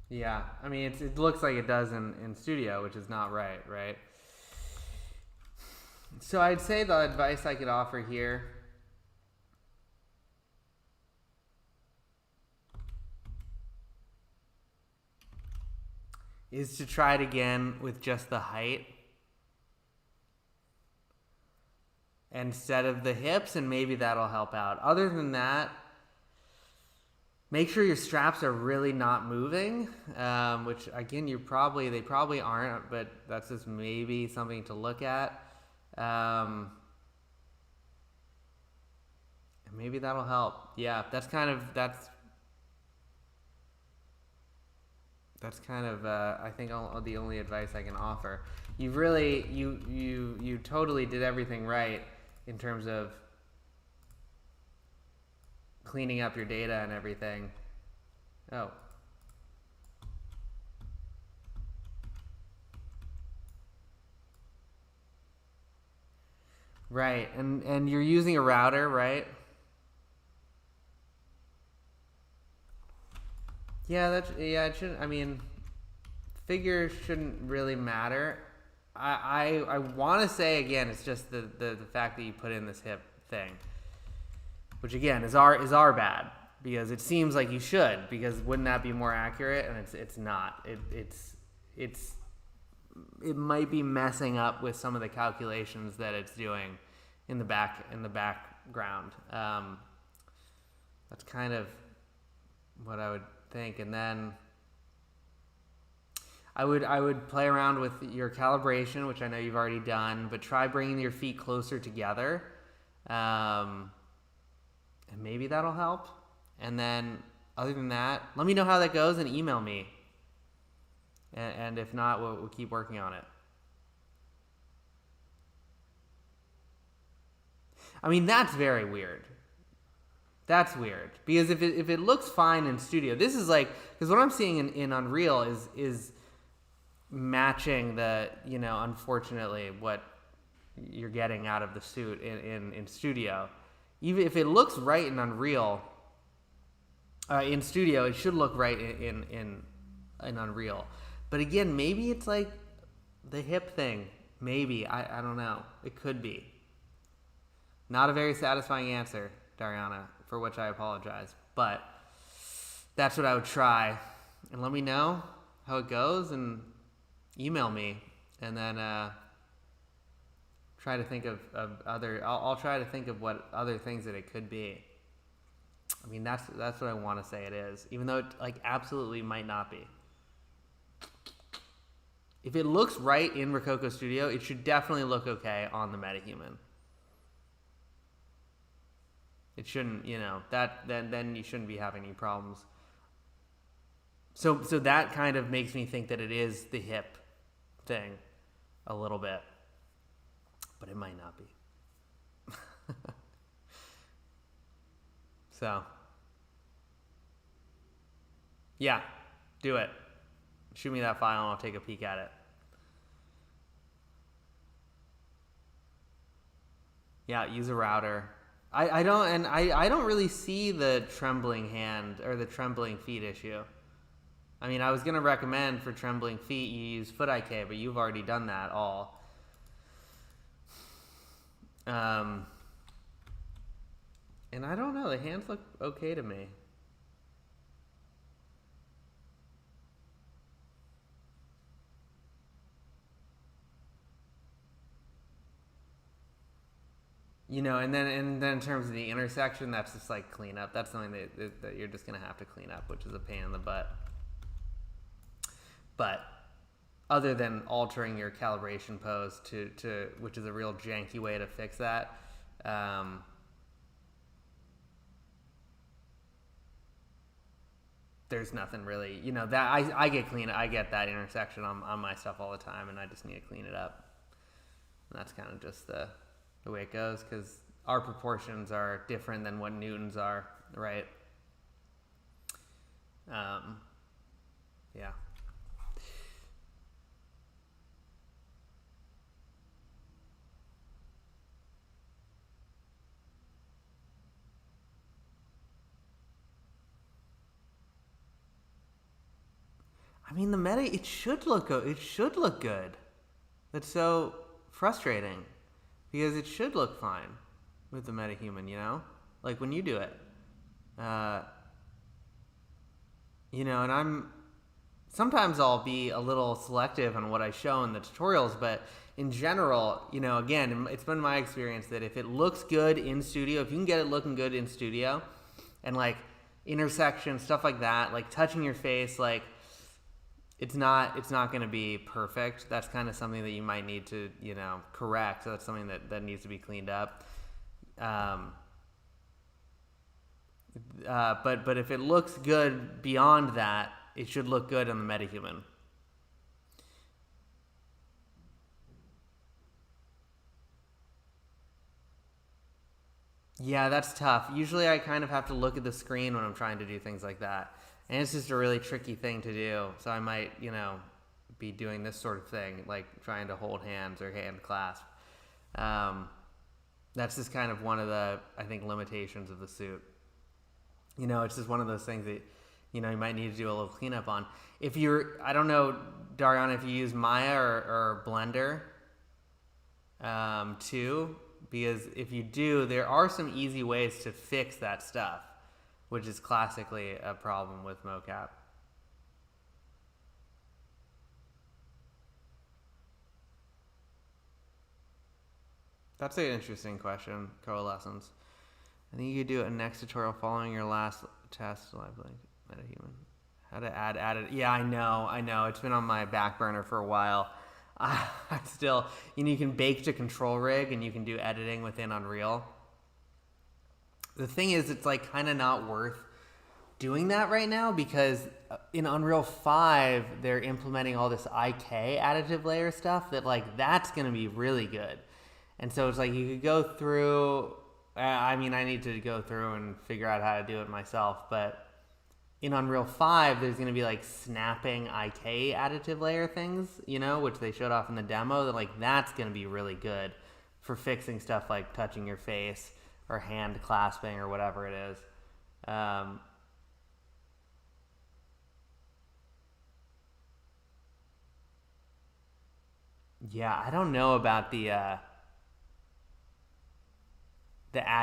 Yeah, I mean, it looks like it does in Studio, which is not right? So I'd say the advice I could offer here is to try it again with just the height instead of the hips, and maybe that'll help out. Other than that, make sure your straps are really not moving, which again, they probably aren't, but that's just maybe something to look at. Maybe that'll help. Yeah, that's kind of I think the only advice I can offer. You've really you totally did everything right in terms of cleaning up your data and everything. Oh. Right, and you're using a router, right? It shouldn't, I mean, figures shouldn't really matter. I want to say again, it's just the fact that you put in this hip thing, which again is our bad, because it seems like you should, because wouldn't that be more accurate? And it's not. It might be messing up with some of the calculations that it's doing, in the background. That's kind of what I would think. And then I would play around with your calibration, which I know you've already done, but try bringing your feet closer together. And maybe that'll help. And then other than that, let me know how that goes and email me. And if not, we'll keep working on it. I mean, that's very weird. That's weird. Because if it looks fine in studio, this is like, because what I'm seeing in Unreal is matching the, unfortunately, what you're getting out of the suit in studio. Even if it looks right in Unreal, in studio, it should look right in Unreal. But again, maybe it's like the hip thing. Maybe. I don't know. It could be. Not a very satisfying answer, Dariana, for which I apologize. But that's what I would try. And let me know how it goes and email me. And then try to think of other... I'll try to think of what other things that it could be. I mean, that's what I want to say it is. Even though it absolutely might not be. If it looks right in Rokoko Studio, it should definitely look okay on the Metahuman. It shouldn't, then you shouldn't be having any problems. So that kind of makes me think that it is the hip thing a little bit. But it might not be. So, yeah, do it. Shoot me that file and I'll take a peek at it. Yeah, use a router. I don't really see the trembling hand or the trembling feet issue. I mean, I was going to recommend for trembling feet you use Foot IK, but you've already done that all. And I don't know, the hands look okay to me. And then in terms of the intersection, that's just like cleanup. That's something that you're just gonna have to clean up, which is a pain in the butt. But other than altering your calibration pose to which is a real janky way to fix that, there's nothing really, that I get that intersection on my stuff all the time, and I just need to clean it up. And that's kind of just the way it goes, because our proportions are different than what Newton's are, right? Yeah. I mean, it should look good. That's so frustrating. Because it should look fine with the Metahuman, like when you do it. And sometimes I'll be a little selective on what I show in the tutorials, but in general, again, it's been my experience that if it looks good in studio, if you can get it looking good in studio, and like intersection, stuff like that, like touching your face, like it's not going to be perfect. That's kind of something that you might need to, correct. So that's something that needs to be cleaned up. But if it looks good beyond that, it should look good on the Metahuman. Yeah, that's tough. Usually I kind of have to look at the screen when I'm trying to do things like that. And it's just a really tricky thing to do. So I might, be doing this sort of thing, like trying to hold hands or hand clasp. That's just kind of one of the, I think, limitations of the suit. It's just one of those things that, you might need to do a little cleanup on. I don't know, Dariana, if you use Maya or Blender too, because if you do, there are some easy ways to fix that stuff, which is classically a problem with Mocap. That's an interesting question, Coalescence. I think you could do a next tutorial following your last test, live link, Metahuman. How to add it. Yeah, I know. It's been on my back burner for a while. I still, you can bake to control rig and you can do editing within Unreal. The thing is, it's like kind of not worth doing that right now because in Unreal 5, they're implementing all this IK additive layer stuff that like, that's going to be really good. And so it's like you could go through, I mean, I need to go through and figure out how to do it myself, but in Unreal 5, there's going to be like snapping IK additive layer things, which they showed off in the demo. That like that's going to be really good for fixing stuff like touching your face or hand clasping or whatever it is. Yeah, I don't know about the ad.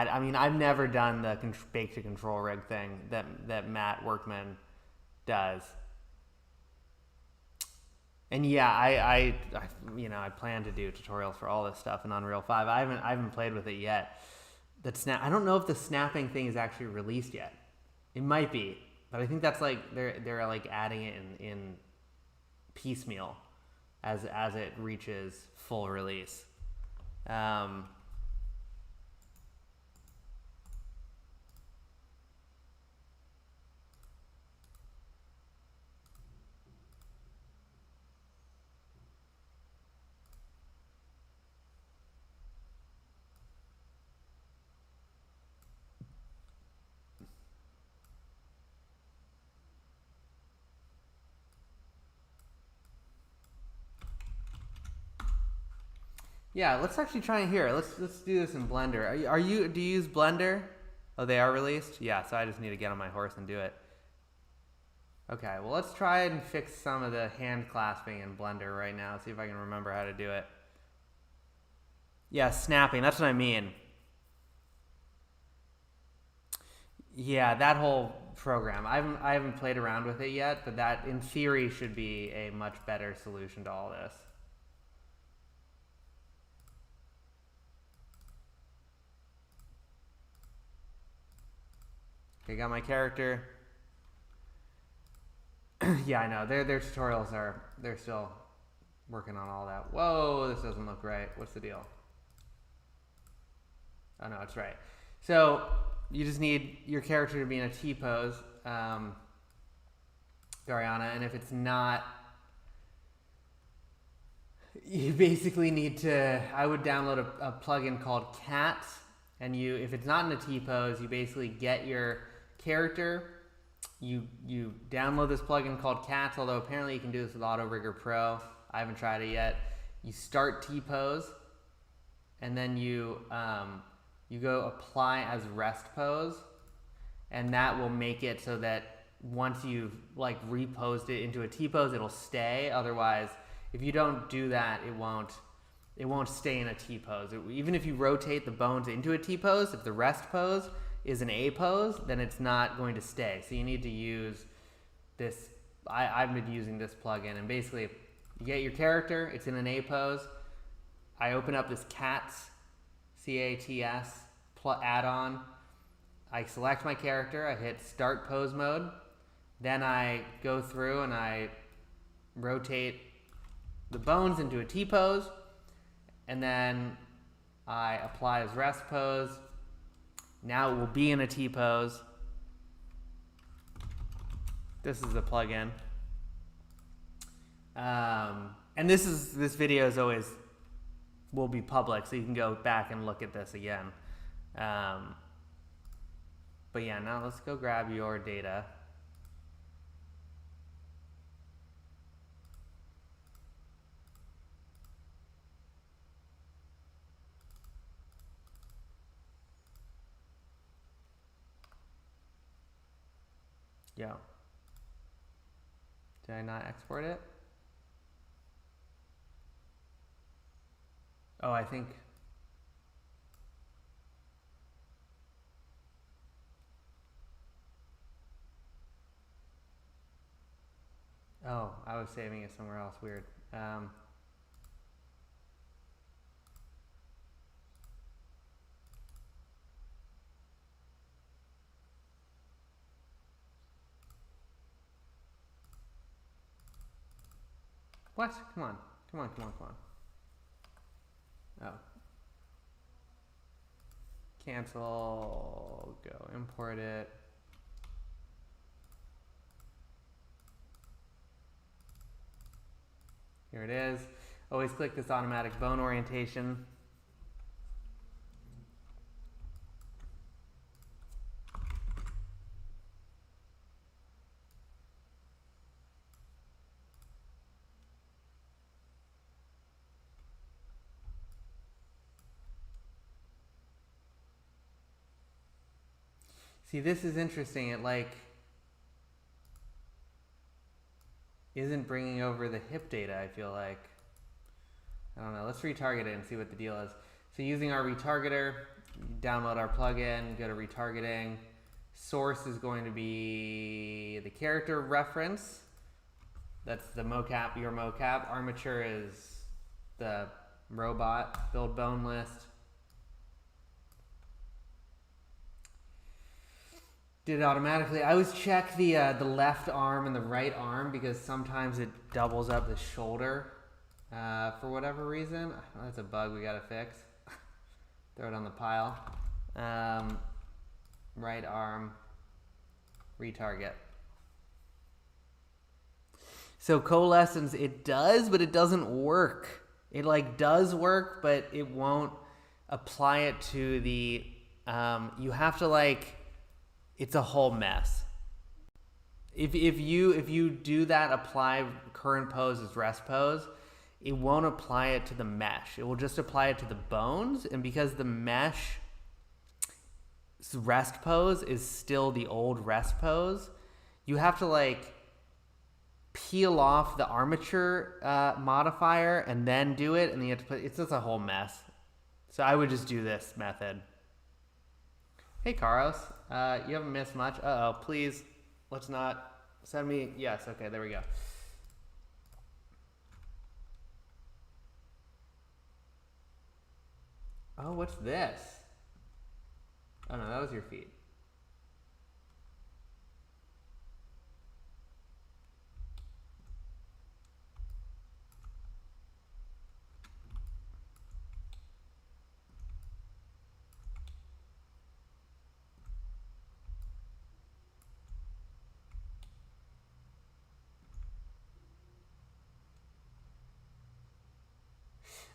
I mean, I've never done the bake to control rig thing that Matt Workman does. And yeah, I plan to do tutorials for all this stuff in Unreal 5. I haven't played with it yet. I don't know if the snapping thing is actually released yet. It might be, but I think that's like they're like adding it in piecemeal as it reaches full release. Yeah, let's actually try it here. Let's do this in Blender. Do you use Blender? Oh, they are released? Yeah, so I just need to get on my horse and do it. Okay, well let's try and fix some of the hand clasping in Blender right now. See if I can remember how to do it. Yeah, snapping, that's what I mean. Yeah, that whole program. I haven't played around with it yet, but that in theory should be a much better solution to all this. Okay, got my character. Yeah, I know. Their tutorials they're still working on all that. Whoa, this doesn't look right. What's the deal? Oh no, it's right. So you just need your character to be in a T pose, Gariana, and if it's not, you basically need to. I would download a plugin called Cats, and if it's not in a T pose, you basically get your character. You download this plugin called Cats, although apparently you can do this with Auto Rigger Pro. I haven't tried it yet. You start T pose, and then you go apply as rest pose, and that will make it so that once you've like reposed it into a T pose, it'll stay. Otherwise, if you don't do that, it won't stay in a T pose. Even if you rotate the bones into a T pose, if the rest pose is an A pose, then it's not going to stay. So you need to use this. I've been using this plugin, and basically you get your character, it's in an A pose. I open up this Cats, C-A-T-S add-on. I select my character, I hit start pose mode. Then I go through and I rotate the bones into a T pose, and then I apply as rest pose. Now it will be in a T pose. This is the plugin. And this video is always will be public, so you can go back and look at this again. But yeah, now let's go grab your data. Yeah. Did I not export it? Oh, I think. Oh, I was saving it somewhere else. Weird. What? Come on. Come on, come on, come on. Oh. Cancel. Go import it. Here it is. Always click this automatic bone orientation. See, this is interesting. It like isn't bringing over the hip data, I feel like. I don't know. Let's retarget it and see what the deal is. So using our retargeter, download our plugin, go to retargeting. Source is going to be the character reference. That's the mocap, your mocap. Armature is the robot. Build bone list. Did it automatically. I always check the left arm and the right arm because sometimes it doubles up the shoulder for whatever reason. That's a bug we gotta fix. Throw it on the pile. Right arm, retarget. So coalescence, it does, but it doesn't work. It like does work, but it won't apply it to the, you have to like, it's a whole mess. If you do that, apply current pose as rest pose, it won't apply it to the mesh. It will just apply it to the bones, and because the mesh rest pose is still the old rest pose, you have to like peel off the armature modifier and then do it, and then you have to put, it's just a whole mess. So I would just do this method. Hey, Karos. You haven't missed much. Uh-oh, please, let's not send me, yes, okay, there we go. Oh, what's this? Oh no, that was your feet.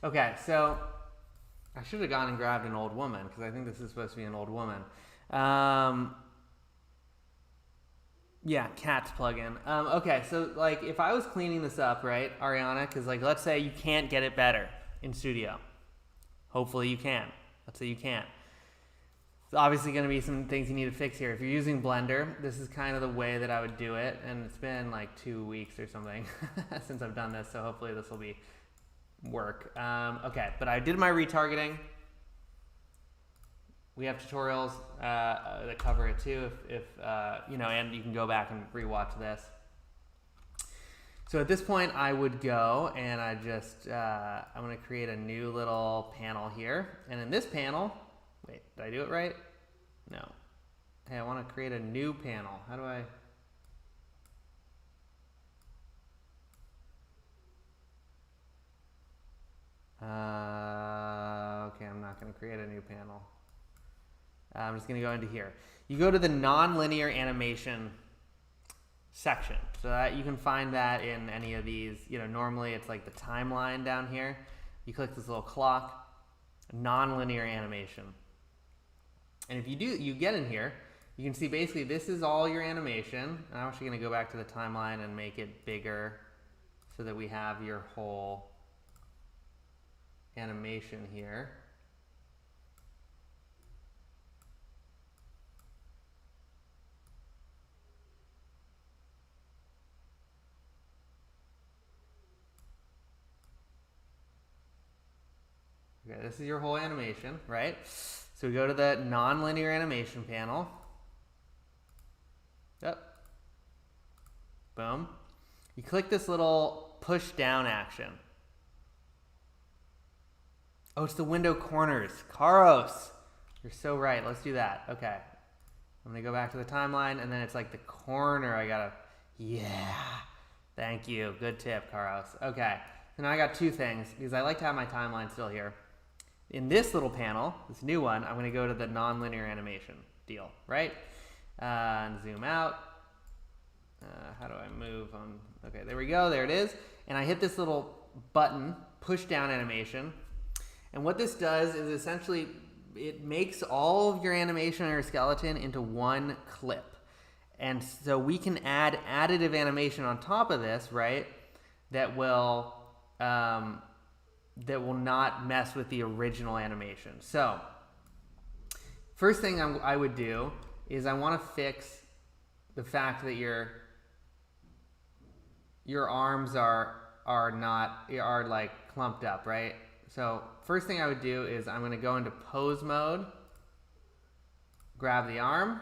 Okay, so I should have gone and grabbed an old woman because I think this is supposed to be an old woman. Yeah, cats plugin. Okay, so like if I was cleaning this up, right, Ariana, because like let's say you can't get it better in Studio. Hopefully you can. Let's say you can't. There's obviously going to be some things you need to fix here. If you're using Blender, this is kind of the way that I would do it, and it's been like 2 weeks or something since I've done this, so hopefully this will be work. Okay, but I did my retargeting. We have tutorials that cover it too, if you know, and you can go back and rewatch this. So at this point, I would go and I just I'm going to create a new little panel here, and in this panel, wait, did I do it right? No. Hey, I want to create a new panel. How do I? Okay, I'm not going to create a new panel. I'm just going to go into here. You go to the non-linear animation section. So that you can find that in any of these. You know, normally it's like the timeline down here. You click this little clock, non-linear animation. And if you do, you get in here, you can see basically this is all your animation. And I'm actually going to go back to the timeline and make it bigger so that we have your whole animation here. Okay, this is your whole animation, right? So we go to the non-linear animation panel. Yep. Boom. You click this little push down action. Oh, it's the window corners. Karos, you're so right. Let's do that. Okay. I'm going to go back to the timeline, and then it's like the corner I got to, yeah. Thank you. Good tip, Carlos. Okay. So now I got two things because I like to have my timeline still here. In this little panel, this new one, I'm going to go to the nonlinear animation deal, right? And zoom out. How do I move on? Okay, there we go. There it is. And I hit this little button, push down animation. And what this does is essentially it makes all of your animation on your skeleton into one clip. And so we can add additive animation on top of this, right? That will not mess with the original animation. So first thing I would do is I want to fix the fact that your arms are like clumped up, right? So first thing I would do is I'm going to go into pose mode, grab the arm.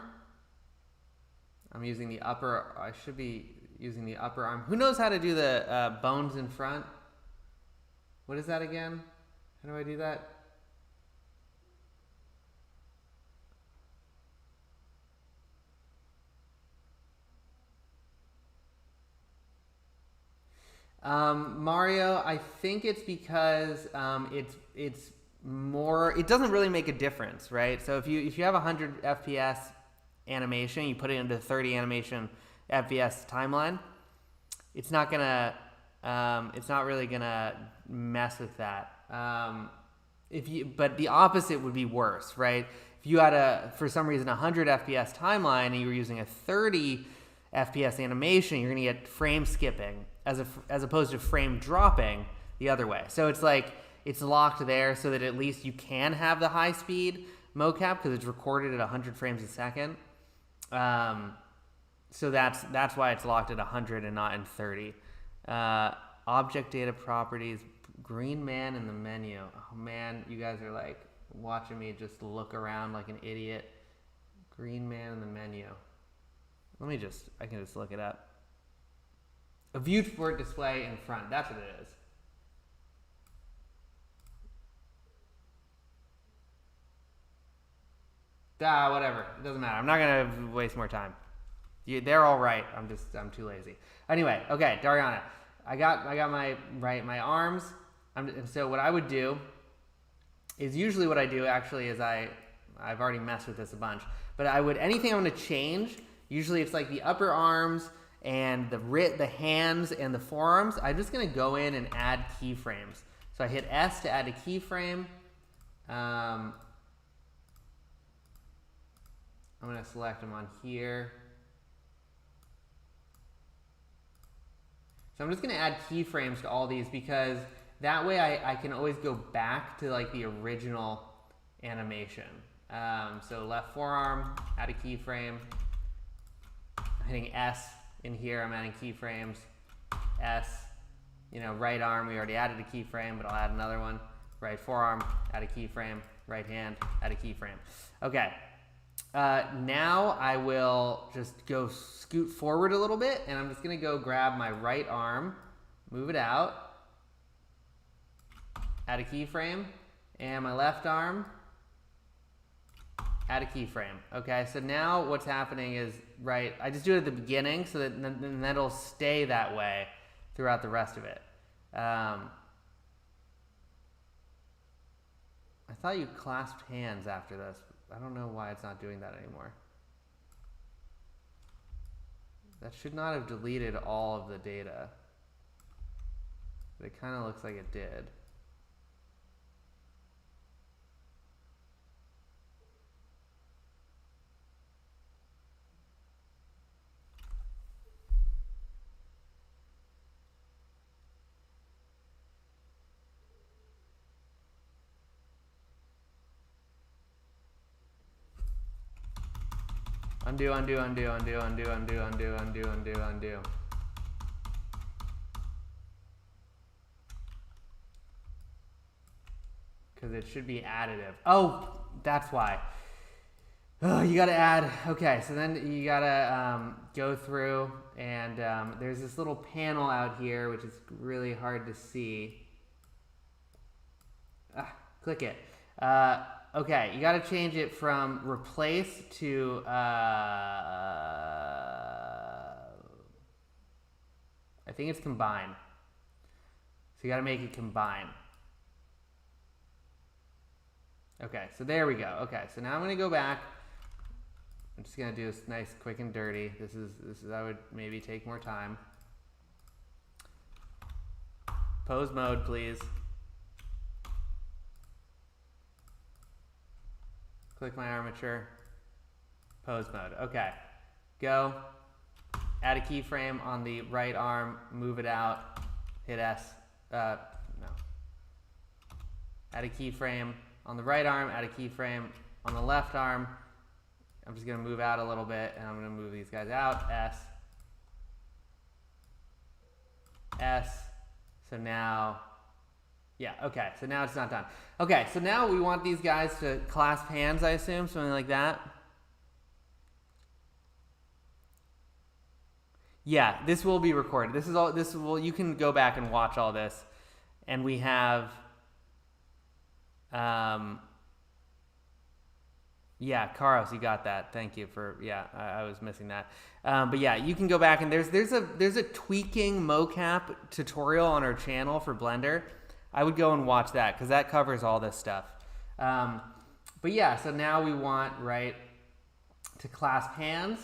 I'm using the upper, I should be using the upper arm. Who knows how to do the bones in front? What is that again? How do I do that? Mario, I think it's because it's more, it doesn't really make a difference, right? So if you have 100 FPS animation, you put it into 30 animation FPS timeline, it's not really gonna mess with that. But the opposite would be worse, right? If you had for some reason 100 FPS timeline and you were using a 30 FPS animation, you're gonna get frame skipping as opposed to frame dropping the other way. So it's like it's locked there so that at least you can have the high speed mocap because it's recorded at 100 frames a second. So that's why it's locked at 100 and not in 30. Object data properties, green man in the menu. Oh man, you guys are like watching me just look around like an idiot. Green man in the menu. I can just look it up. A viewport display in front. That's what it is. Whatever. It doesn't matter. I'm not gonna waste more time. They're all right. I'm too lazy. Anyway, okay, Dariana. I got my arms. And so what I would do is usually what I do actually is I've already messed with this a bunch. But anything I want to change, usually it's like the upper arms and the hands and the forearms. I'm just gonna go in and add keyframes. So I hit S to add a keyframe. I'm gonna select them on here. So I'm just gonna add keyframes to all these because that way I can always go back to like the original animation. So left forearm, add a keyframe. I'm hitting S in here, I'm adding keyframes. S, right arm, we already added a keyframe, but I'll add another one. Right forearm, add a keyframe. Right hand, add a keyframe. Okay. Now I will just go scoot forward a little bit, and I'm just going to go grab my right arm, move it out, add a keyframe, and my left arm, add a keyframe. Okay, so now what's happening is, I just do it at the beginning so that then that'll stay that way throughout the rest of it. I thought you clasped hands after this. I don't know why it's not doing that anymore. That should not have deleted all of the data. But it kind of looks like it did. Undo, undo, undo, undo, undo, undo, undo, undo, undo, undo. Because it should be additive. Oh, that's why. Oh, you gotta add, okay, so then you gotta go through and there's this little panel out here which is really hard to see. Click it. Okay, you got to change it from replace to, I think it's combine. So you got to make it combine. Okay, so there we go. Okay, so now I'm going to go back. I'm just going to do this nice, quick and dirty. This is I would maybe take more time. Pose mode, please. Click my armature. Pose mode. Okay. Go. Add a keyframe on the right arm. Move it out. Hit S. No. Add a keyframe on the right arm. Add a keyframe on the left arm. I'm just going to move out a little bit, and I'm going to move these guys out. S. S. So now... Yeah, okay, so now it's not done. Okay, so now we want these guys to clasp hands, I assume, something like that. Yeah, this will be recorded. This is all, this will, you can go back and watch all this. And we have, yeah, Karos, you got that. Thank you for, yeah, I was missing that. But yeah, you can go back and there's a tweaking mocap tutorial on our channel for Blender. I would go and watch that because that covers all this stuff. But yeah, so now we want, right, to clasp hands.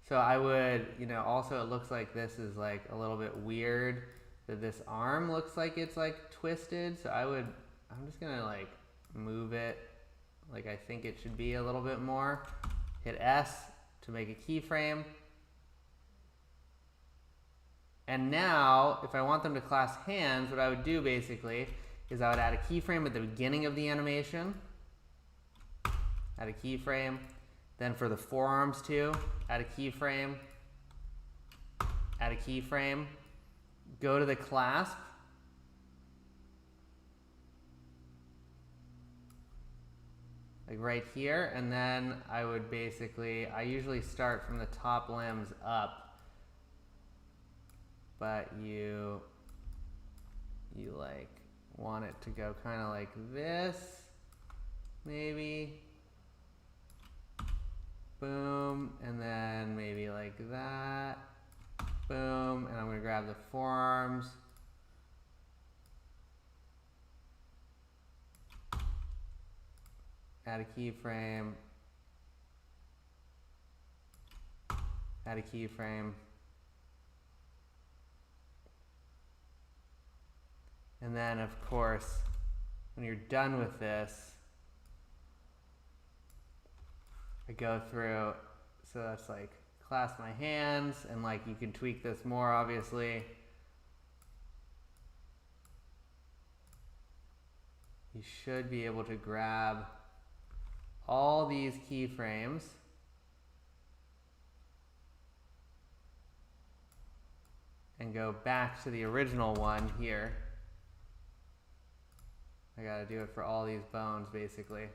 So I would, you know, also it looks like this is like a little bit weird that this arm looks like it's like twisted. So I'm just gonna like move it like I think it should be a little bit more. Hit S to make a keyframe. And now, if I want them to clasp hands, what I would do basically is I would add a keyframe at the beginning of the animation. Add a keyframe. Then for the forearms too, add a keyframe. Add a keyframe. Go to the clasp. Like right here. And then I would basically, I usually start from the top limbs up. But you like want it to go kind of like this, maybe. Boom, and then maybe like that. Boom, and I'm gonna grab the forearms. Add a keyframe. Add a keyframe. And then, of course, when you're done with this, I go through, so that's like clasp my hands, and like you can tweak this more, obviously. You should be able to grab all these keyframes and go back to the original one here. I gotta do it for all these bones, basically.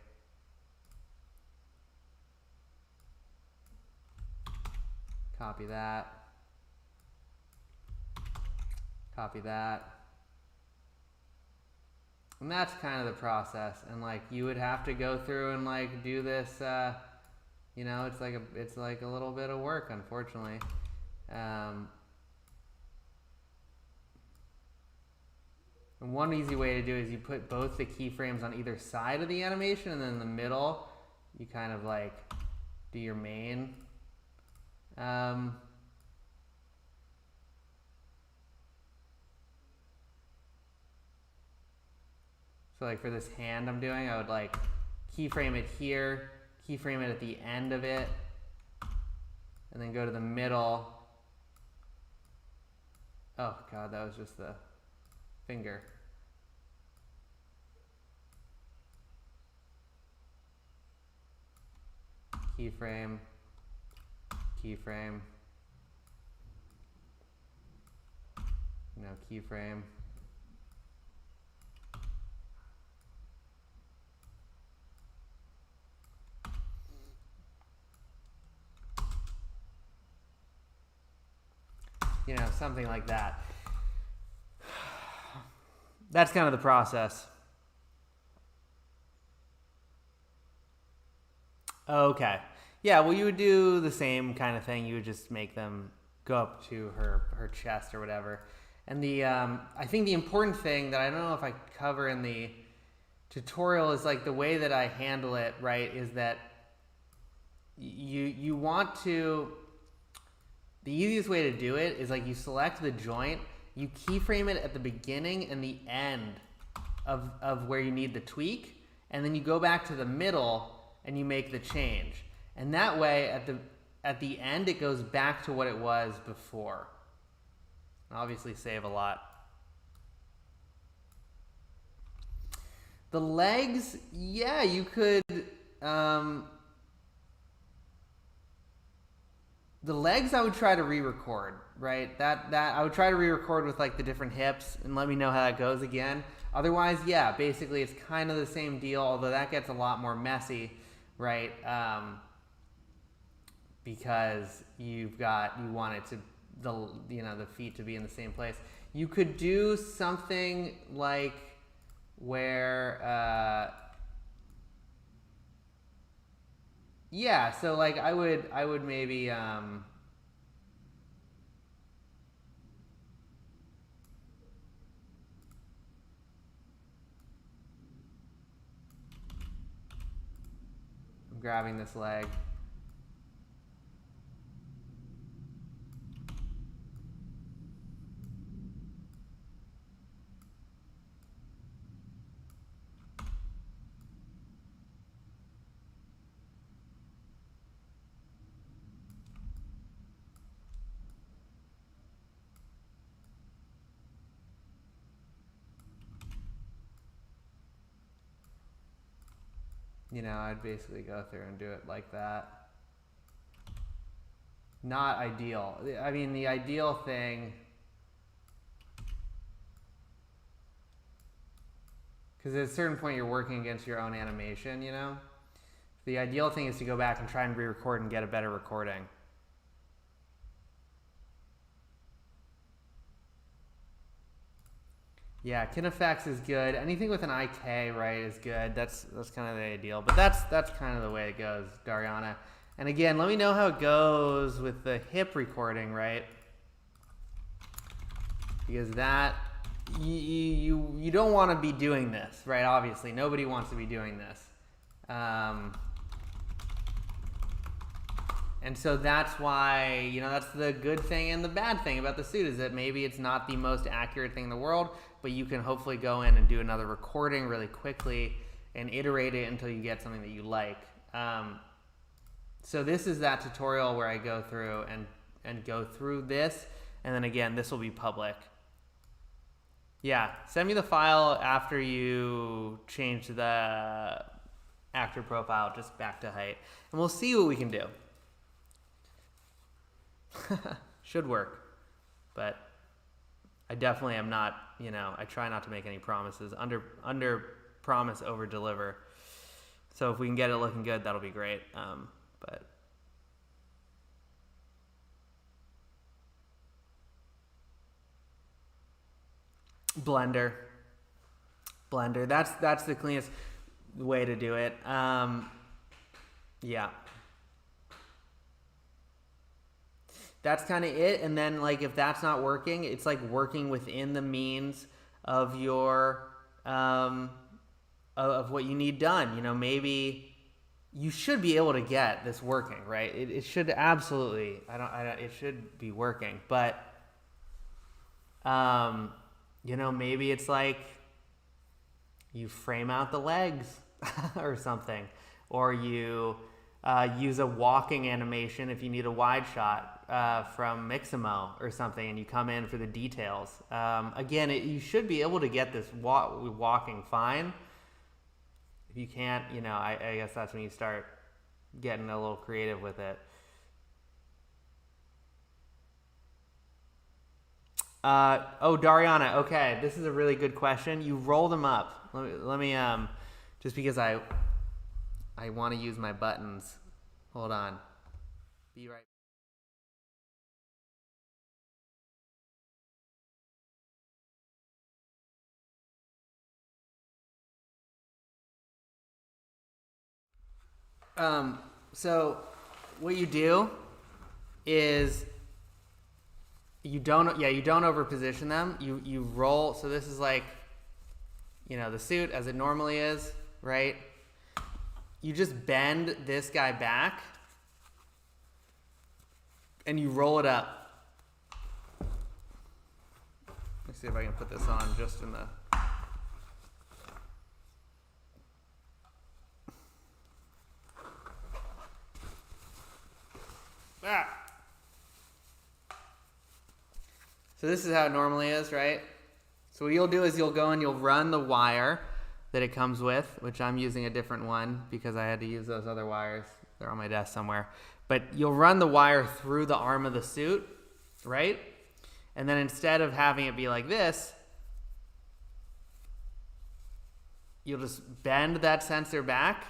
Copy that. Copy that. And that's kind of the process. And like you would have to go through and like do this, you know, it's like a little bit of work, unfortunately. And one easy way to do it is you put both the keyframes on either side of the animation, and then in the middle, you kind of like do your main. So like for this hand I'm doing, I would like keyframe it here, keyframe it at the end of it, and then go to the middle. Oh God, that was just the finger. Keyframe, keyframe, now keyframe. You know, something like that. That's kind of the process. Okay. Yeah, well, you would do the same kind of thing. You would just make them go up to her chest or whatever. And I think the important thing that I don't know if I cover in the tutorial is like the way that I handle it, right, is that you want to, the easiest way to do it is like you select the joint, you keyframe it at the beginning and the end of where you need the tweak, and then you go back to the middle and you make the change. And that way at the end it goes back to what it was before. Obviously save a lot. The legs, yeah, you could the legs I would try to re-record, right? That I would try to re-record with like the different hips and let me know how that goes again. Otherwise, yeah, basically it's kind of the same deal, although that gets a lot more messy, right? Because you want it to, the feet to be in the same place. You could do something like where, yeah, so like I would maybe, I'm grabbing this leg. I'd basically go through and do it like that. Not ideal. I mean, the ideal thing, because at a certain point you're working against your own animation, The ideal thing is to go back and try and re-record and get a better recording. Yeah, KinEffects is good. Anything with an IK, right, is good. That's kind of the ideal. But that's kind of the way it goes, Dariana. And again, let me know how it goes with the hip recording, right? Because that, you don't want to be doing this, right? Obviously, nobody wants to be doing this. And so that's why, that's the good thing and the bad thing about the suit, is that maybe it's not the most accurate thing in the world, but you can hopefully go in and do another recording really quickly and iterate it until you get something that you like. So this is that tutorial where I go through and go through this, and then again, this will be public. Yeah, send me the file after you change the actor profile just back to height, and we'll see what we can do. Should work, but I definitely am not, I try not to make any promises. Under promise, over deliver. So if we can get it looking good, that'll be great. But Blender, that's the cleanest way to do it. Yeah. That's kind of it. And then like if that's not working, it's like working within the means of your of what you need done. Maybe you should be able to get this working, right? It should absolutely, it should be working, but maybe it's like you frame out the legs or something, or you use a walking animation if you need a wide shot from Mixamo or something, and you come in for the details. Again, you should be able to get this walking fine. If you can't, I guess that's when you start getting a little creative with it. Dariana, okay, this is a really good question. You roll them up. Let me just because I want to use my buttons. Hold on. Be right. So what you do is You don't over position them. You roll. So this is like, the suit as it normally is, right? You just bend this guy back and you roll it up. Let's see if I can put this on just in the... So this is how it normally is, right? So what you'll do is you'll go and you'll run the wire that it comes with, which I'm using a different one because I had to use those other wires. They're on my desk somewhere. But you'll run the wire through the arm of the suit, right? And then instead of having it be like this, you'll just bend that sensor back,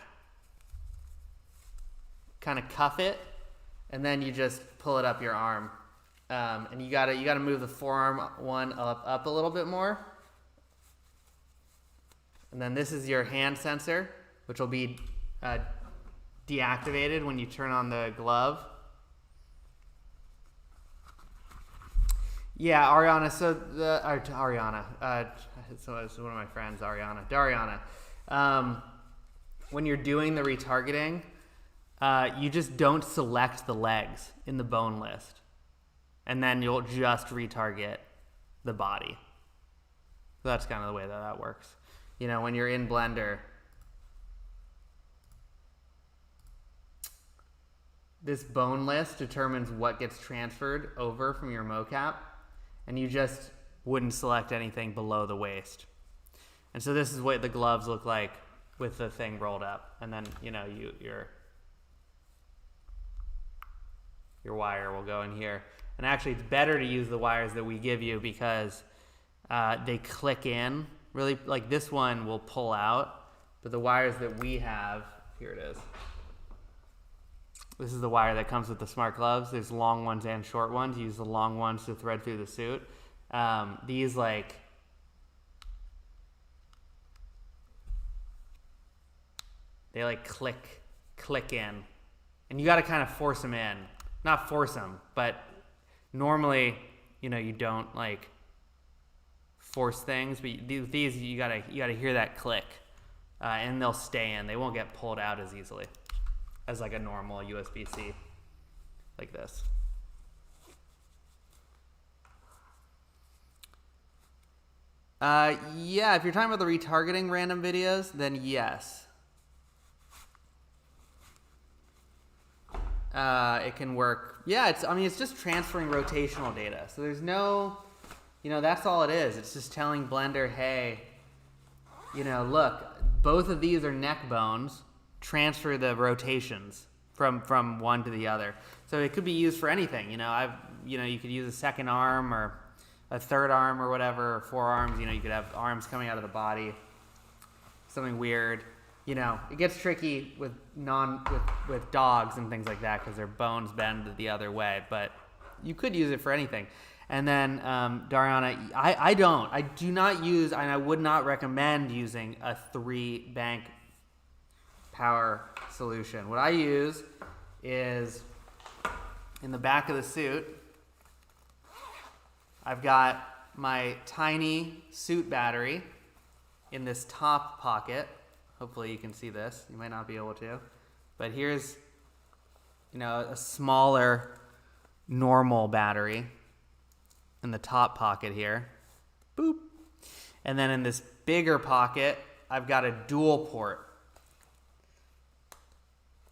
kind of cuff it, and then you just pull it up your arm. And you gotta move the forearm one up a little bit more. And then this is your hand sensor, which will be deactivated when you turn on the glove. Yeah, Ariana. So Ariana. So it's one of my friends, Dariana. When you're doing the retargeting, you just don't select the legs in the bone list. And then you'll just retarget the body. So that's kind of the way that works. When you're in Blender, this bone list determines what gets transferred over from your mocap, and you just wouldn't select anything below the waist. And so this is what the gloves look like with the thing rolled up. And then, your wire will go in here. And actually, it's better to use the wires that we give you because they click in. Really, like this one will pull out, but the wires that we have, here it is. This is the wire that comes with the smart gloves. There's long ones and short ones. You use the long ones to thread through the suit. These they click in. And you got to kind of force them in. Not force them, but normally, you don't force things, but these you gotta hear that click, and they'll stay in. They won't get pulled out as easily as like a normal USB-C, like this. Yeah, if you're talking about the retargeting random videos, then yes. It can work. Yeah, it's just transferring rotational data. So there's no, that's all it is. It's just telling Blender, hey, look, both of these are neck bones. Transfer the rotations from one to the other. So it could be used for anything. You could use a second arm or a third arm or whatever, or four arms. You could have arms coming out of the body. Something weird. It gets tricky with dogs and things like that because their bones bend the other way, but you could use it for anything. And then, Dariana, I do not use, and I would not recommend using a 3-bank power solution. What I use is in the back of the suit, I've got my tiny suit battery in this top pocket. Hopefully you can see this. You might not be able to. But here's, a smaller normal battery in the top pocket here. Boop. And then in this bigger pocket, I've got a dual port.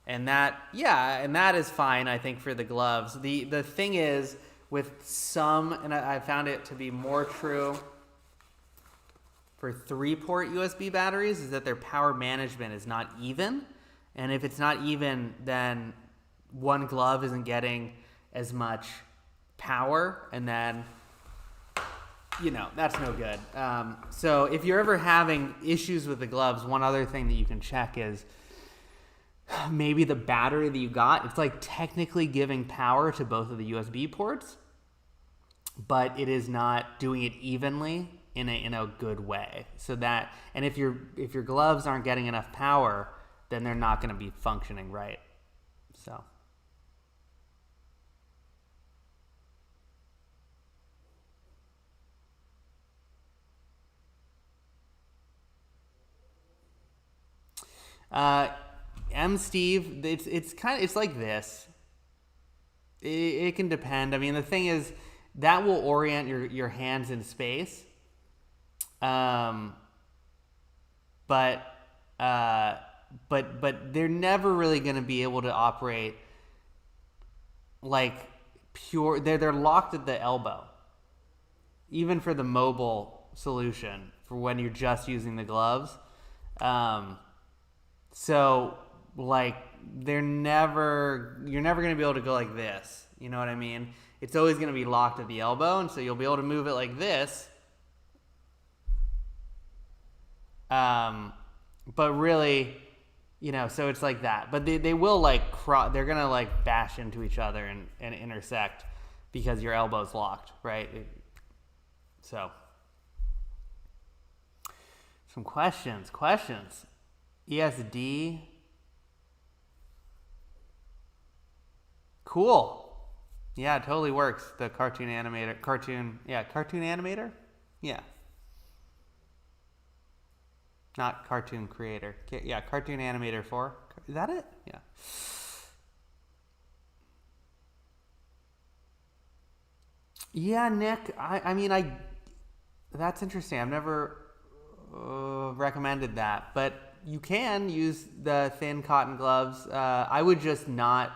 And that is fine, I think, for the gloves. The thing is, with some, and I found it to be more true for 3-port USB batteries, is that their power management is not even. And if it's not even, then one glove isn't getting as much power, and then, that's no good. So if you're ever having issues with the gloves, one other thing that you can check is maybe the battery that you got, it's technically giving power to both of the USB ports, but it is not doing it evenly in a good way. So that, and if your gloves aren't getting enough power, then they're not going to be functioning right. So Steve, it's like this. It can depend. I mean, the thing is that will orient your hands in space. But they're never really going to be able to operate like pure. They're locked at the elbow, even for the mobile solution for when you're just using the gloves. So like you're never going to be able to go like this. You know what I mean? It's always going to be locked at the elbow, and so you'll be able to move it like this. But really, so it's like that. But they will like they're gonna like bash into each other and intersect because your elbow's locked, right? So some questions. ESD. Cool. Yeah, it totally works. The cartoon animator. Yeah. Not cartoon creator. Yeah, cartoon animator 4. Is that it? Yeah. Yeah, Nick. I mean, that's interesting. I've never recommended that, but you can use the thin cotton gloves. I would just not,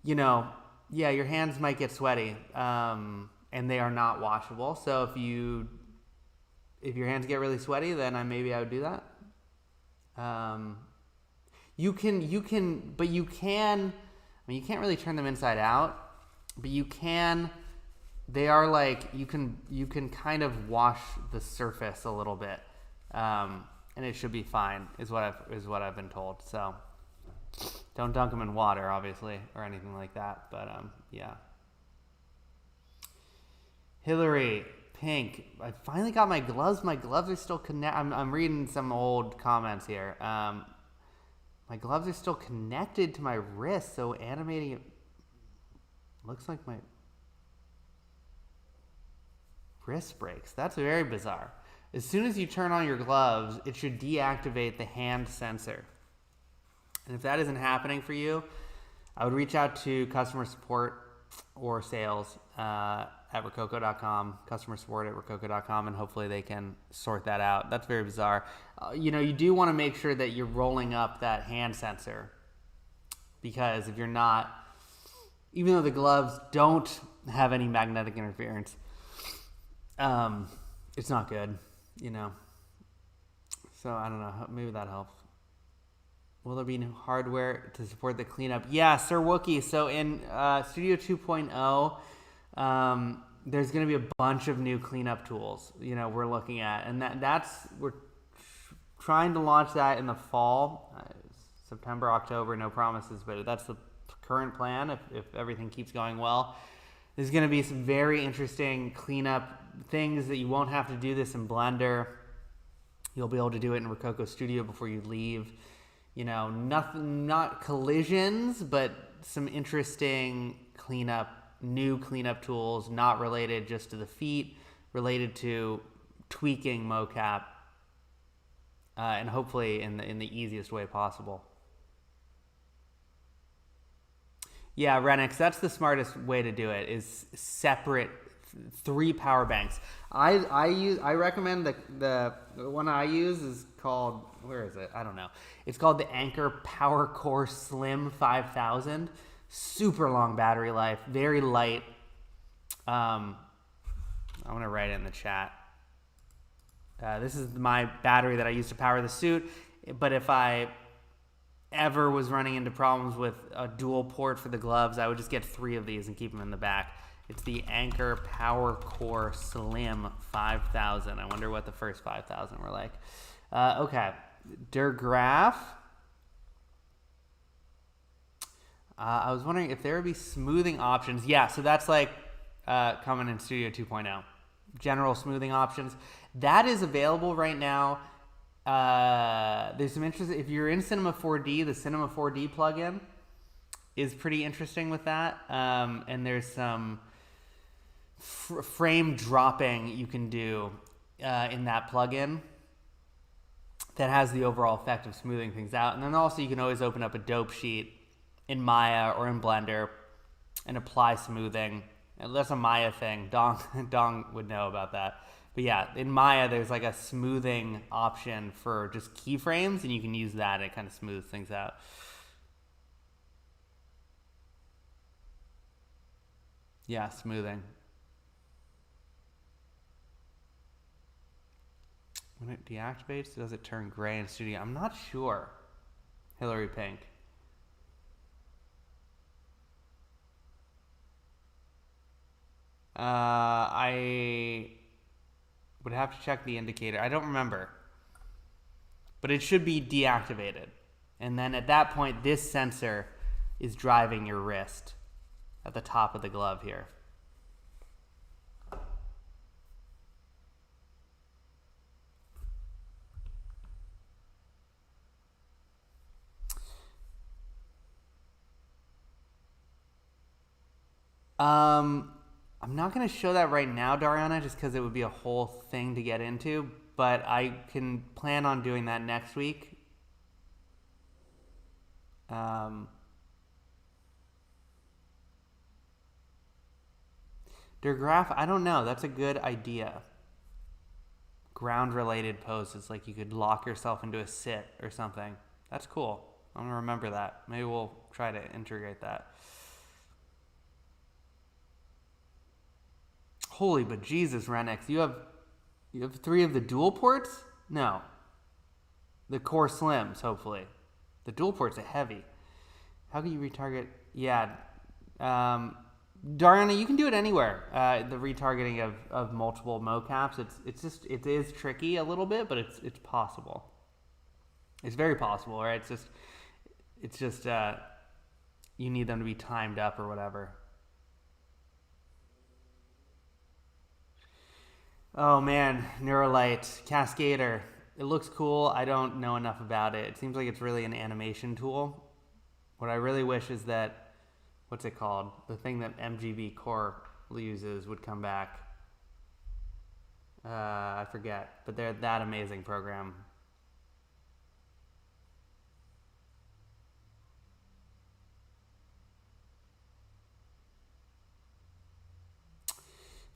your hands might get sweaty, and they are not washable. So if your hands get really sweaty, then maybe I would do that. You can't really turn them inside out, but they are like, you can kind of wash the surface a little bit. And it should be fine is what I've been told. So don't dunk them in water, obviously, or anything like that. But, yeah. Hillary, Pink, I finally got my gloves. My gloves are still connected. I'm reading some old comments here. My gloves are still connected to my wrist, so animating it looks like my wrist breaks. That's very bizarre. As soon as you turn on your gloves, it should deactivate the hand sensor. And if that isn't happening for you, I would reach out to customer support or sales at rococo.com, customer support at rococo.com, and hopefully they can sort that out. That's very bizarre. You do want to make sure that you're rolling up that hand sensor, because if you're not, even though the gloves don't have any magnetic interference, it's not good, So I don't know, maybe that helps. Will there be new hardware to support the cleanup? Yeah, Sir Wookie. So in Studio 2.0, there's going to be a bunch of new cleanup tools, we're looking at. And we're trying to launch that in the fall, September, October, no promises, but that's the current plan if everything keeps going well. There's going to be some very interesting cleanup things that you won't have to do this in Blender. You'll be able to do it in Rokoko Studio before you leave. Nothing, not collisions, but some interesting new cleanup tools, not related just to the feet, related to tweaking mocap, and hopefully in the easiest way possible. Yeah, Renix, that's the smartest way to do it, is separate 3 power banks. I recommend the one I use is called, where is it? I don't know. It's called the Anker Power Core Slim 5000. Super long battery life, very light. I'm going to write it in the chat. This is my battery that I use to power the suit, but if I ever was running into problems with a dual port for the gloves, I would just get 3 of these and keep them in the back. It's the Anker Power Core Slim 5000. I wonder what the first 5000 were like. Okay, Der Graph. I was wondering if there would be smoothing options. Yeah, so that's like coming in Studio 2.0. General smoothing options. That is available right now. There's some interest. If you're in Cinema 4D, the Cinema 4D plugin is pretty interesting with that. And there's some frame dropping you can do in that plugin that has the overall effect of smoothing things out. And then also you can always open up a dope sheet in Maya or in Blender and apply smoothing. And that's a Maya thing. Dong would know about that. But yeah, in Maya, there's like a smoothing option for just keyframes, and you can use that. It kind of smooths things out. Yeah, smoothing. When it deactivates, does it turn gray in Studio? I'm not sure. Hillary Pink. I would have to check the indicator. I don't remember. But it should be deactivated. And then at that point, this sensor is driving your wrist at the top of the glove here. I'm not going to show that right now, Dariana, just because it would be a whole thing to get into, but I can plan on doing that next week. Der Graph, I don't know. That's a good idea. Ground-related poses, like you could lock yourself into a sit or something. That's cool. I'm going to remember that. Maybe we'll try to integrate that. Holy but Jesus, Renix, you have 3 of the dual ports? No. The Core Slims, hopefully. The dual ports are heavy. How can you retarget? Yeah. Dariana, you can do it anywhere. The retargeting of multiple mocaps. It is tricky a little bit, but it's possible. It's very possible, right? It's just you need them to be timed up or whatever. Oh man, Neuralite, Cascader. It looks cool. I don't know enough about it. It seems like it's really an animation tool. What I really wish is that, what's it called? The thing that MGB Core uses would come back. I forget, but they're that amazing program.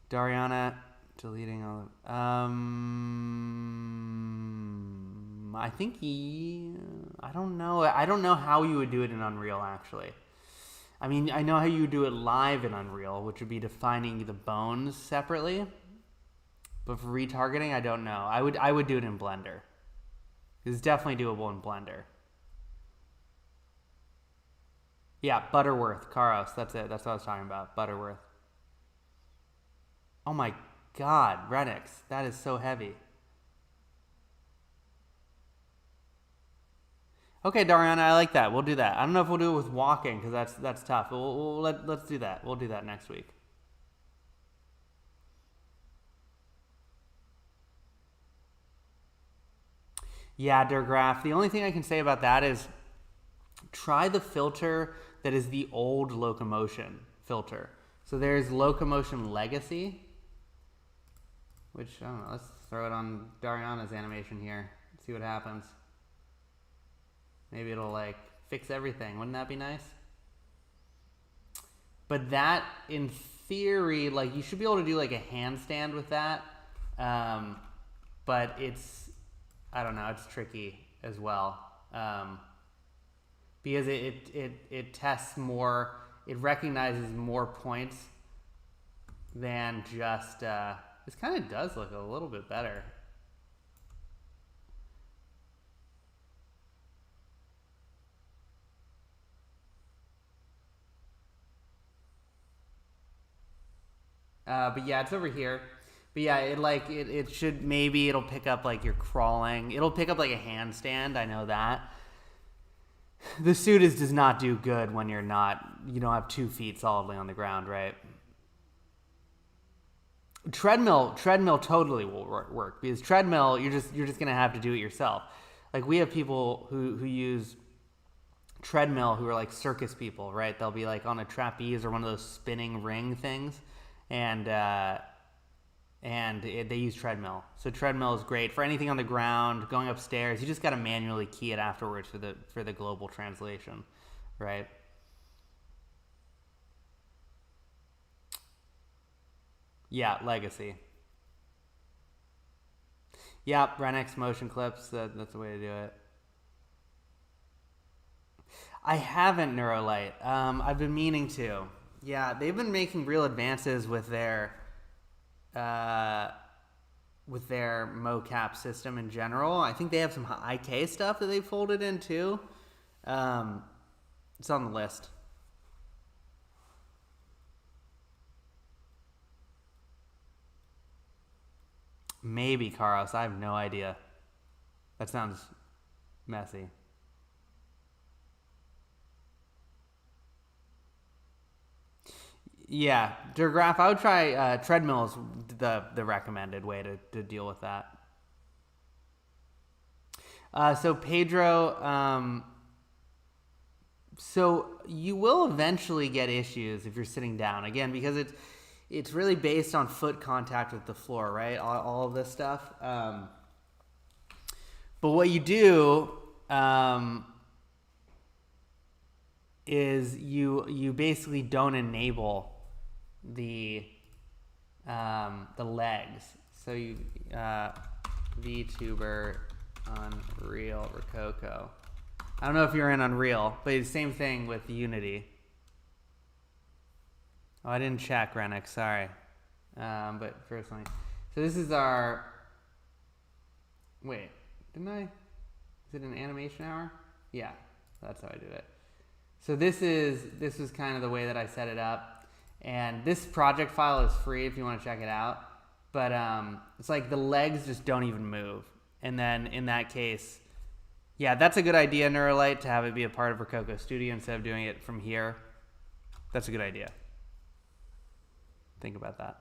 Dariana, deleting all of I think I don't know how you would do it in Unreal, actually. I mean, I know how you would do it live in Unreal, which would be defining the bones separately. But for retargeting, I don't know. I would do it in Blender. It's definitely doable in Blender. Yeah, Butterworth, Karos, that's it. That's what I was talking about, Butterworth. Oh my God, Renix, that is so heavy. Okay, Dariana, I like that. We'll do that. I don't know if we'll do it with walking because that's tough. Let's do that. We'll do that next week. Yeah, Der Graph. The only thing I can say about that is try the filter that is the old Locomotion filter. So there's Locomotion Legacy, which, I don't know, let's throw it on Dariana's animation here. See what happens. Maybe it'll like fix everything. Wouldn't that be nice? But that, in theory, like you should be able to do like a handstand with that. But it's, I don't know, it's tricky as well. Because it tests more, it recognizes more points than just, this kind of does look a little bit better. But yeah, it's over here. But yeah, it should, maybe it'll pick up like you're crawling. It'll pick up like a handstand, I know that. The suit does not do good when you don't have 2 feet solidly on the ground, right? Treadmill totally will work because treadmill, you're just gonna have to do it yourself. Like we have people who use treadmill who are like circus people, right? They'll be like on a trapeze or one of those spinning ring things, and they use treadmill. So treadmill is great for anything on the ground, going upstairs. You just got to manually key it afterwards for the global translation, right? Yeah, legacy. Yeah, Renix motion clips. That's the way to do it. I haven't Neuralite. I've been meaning to. Yeah, they've been making real advances with their Mocap system in general. I think they have some IK stuff that they folded in too. It's on the list. Maybe Karos. I have no idea. That sounds messy. Yeah, Graph. I would try treadmill is the recommended way to deal with that. So Pedro, so you will eventually get issues if you're sitting down again because it's really based on foot contact with the floor, right? All of this stuff. But what you do is you basically don't enable the legs. So you VTuber Unreal Rokoko. I don't know if you're in Unreal, but it's the same thing with Unity. Oh, I didn't check Renix, sorry. But personally, so this is our. Wait, didn't I? Is it an animation hour? Yeah, that's how I did it. So this was kind of the way that I set it up, and this project file is free if you want to check it out. But it's like the legs just don't even move, and then in that case, yeah, that's a good idea, Neuralite, to have it be a part of Rokoko Studio instead of doing it from here. That's a good idea. Think about that.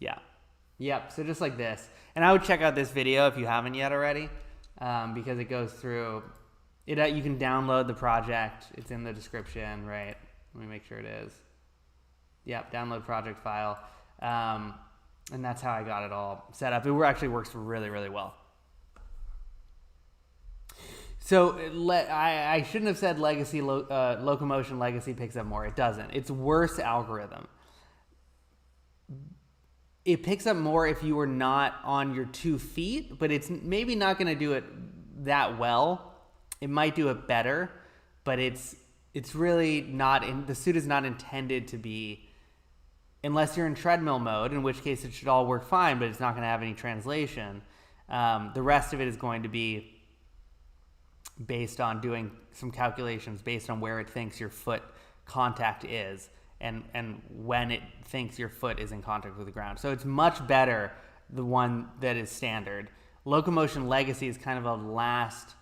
Yeah. Yep. So just like this. And I would check out this video if you haven't yet already, because it goes through it. You can download the project. It's in the description, right? Let me make sure it is. Yep. Download project file. And that's how I got it all set up. It actually works really, really well. So I shouldn't have said legacy locomotion legacy picks up more. It doesn't. It's worse algorithm. It picks up more if you were not on your 2 feet, but it's maybe not going to do it that well. It might do it better, but it's really not. The suit is not intended to be, unless you're in treadmill mode, in which case it should all work fine, but it's not going to have any translation. The rest of it is going to be based on doing some calculations based on where it thinks your foot contact is and when it thinks your foot is in contact with the ground. So it's much better, the one that is standard. Locomotion Legacy is kind of a last.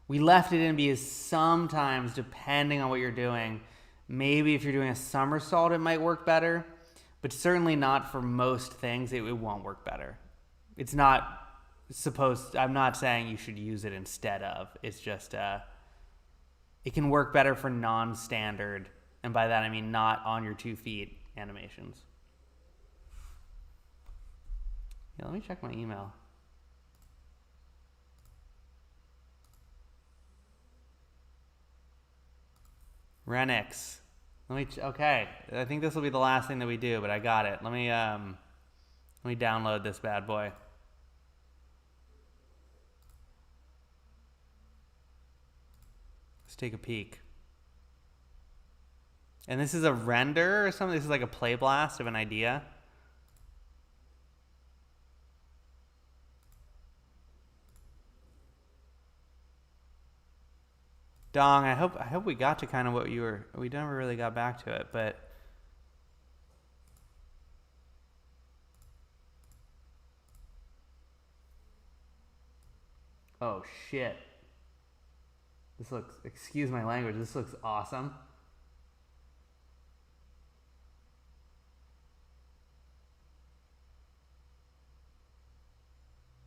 We left it in because sometimes, depending on what you're doing, maybe if you're doing a somersault, it might work better, but certainly not for most things. It won't work better. It's not I'm not saying you should use it instead of. It's just it can work better for non-standard, and by that I mean not on your 2 feet animations. Yeah, let me check my email. Renix. Okay, I think this will be the last thing that we do, but I got it. Let me download this bad boy. Let's take a peek. And this is a render or something? This is like a play blast of an idea. Dong, I hope we got to kind of what you were. We never really got back to it, but oh shit. This looks, excuse my language, this looks awesome.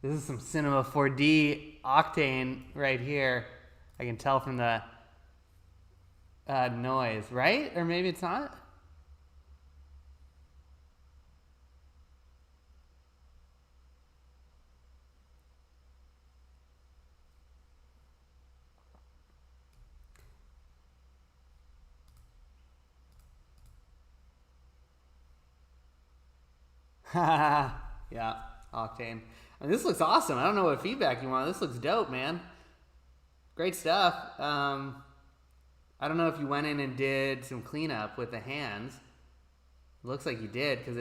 This is some Cinema 4D octane right here. I can tell from the noise, right? Or maybe it's not? Yeah, Octane. I mean, this looks awesome. I don't know what feedback you want. This looks dope, man. Great stuff. I don't know if you went in and did some cleanup with the hands. It looks like you did, because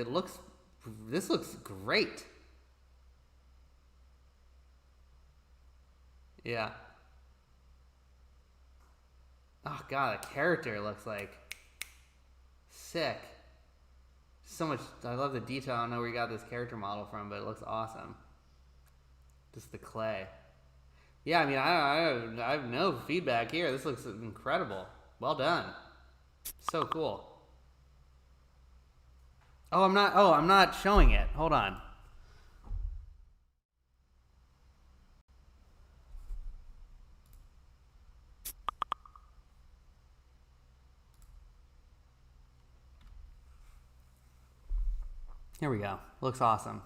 this looks great. Yeah. Oh god, the character looks like sick. So much. I love the detail. I don't know where you got this character model from, but it looks awesome. Just the clay. Yeah, I mean, I have no feedback here. This looks incredible. Well done. So cool. Oh, I'm not showing it. Hold on. Here we go. Looks awesome.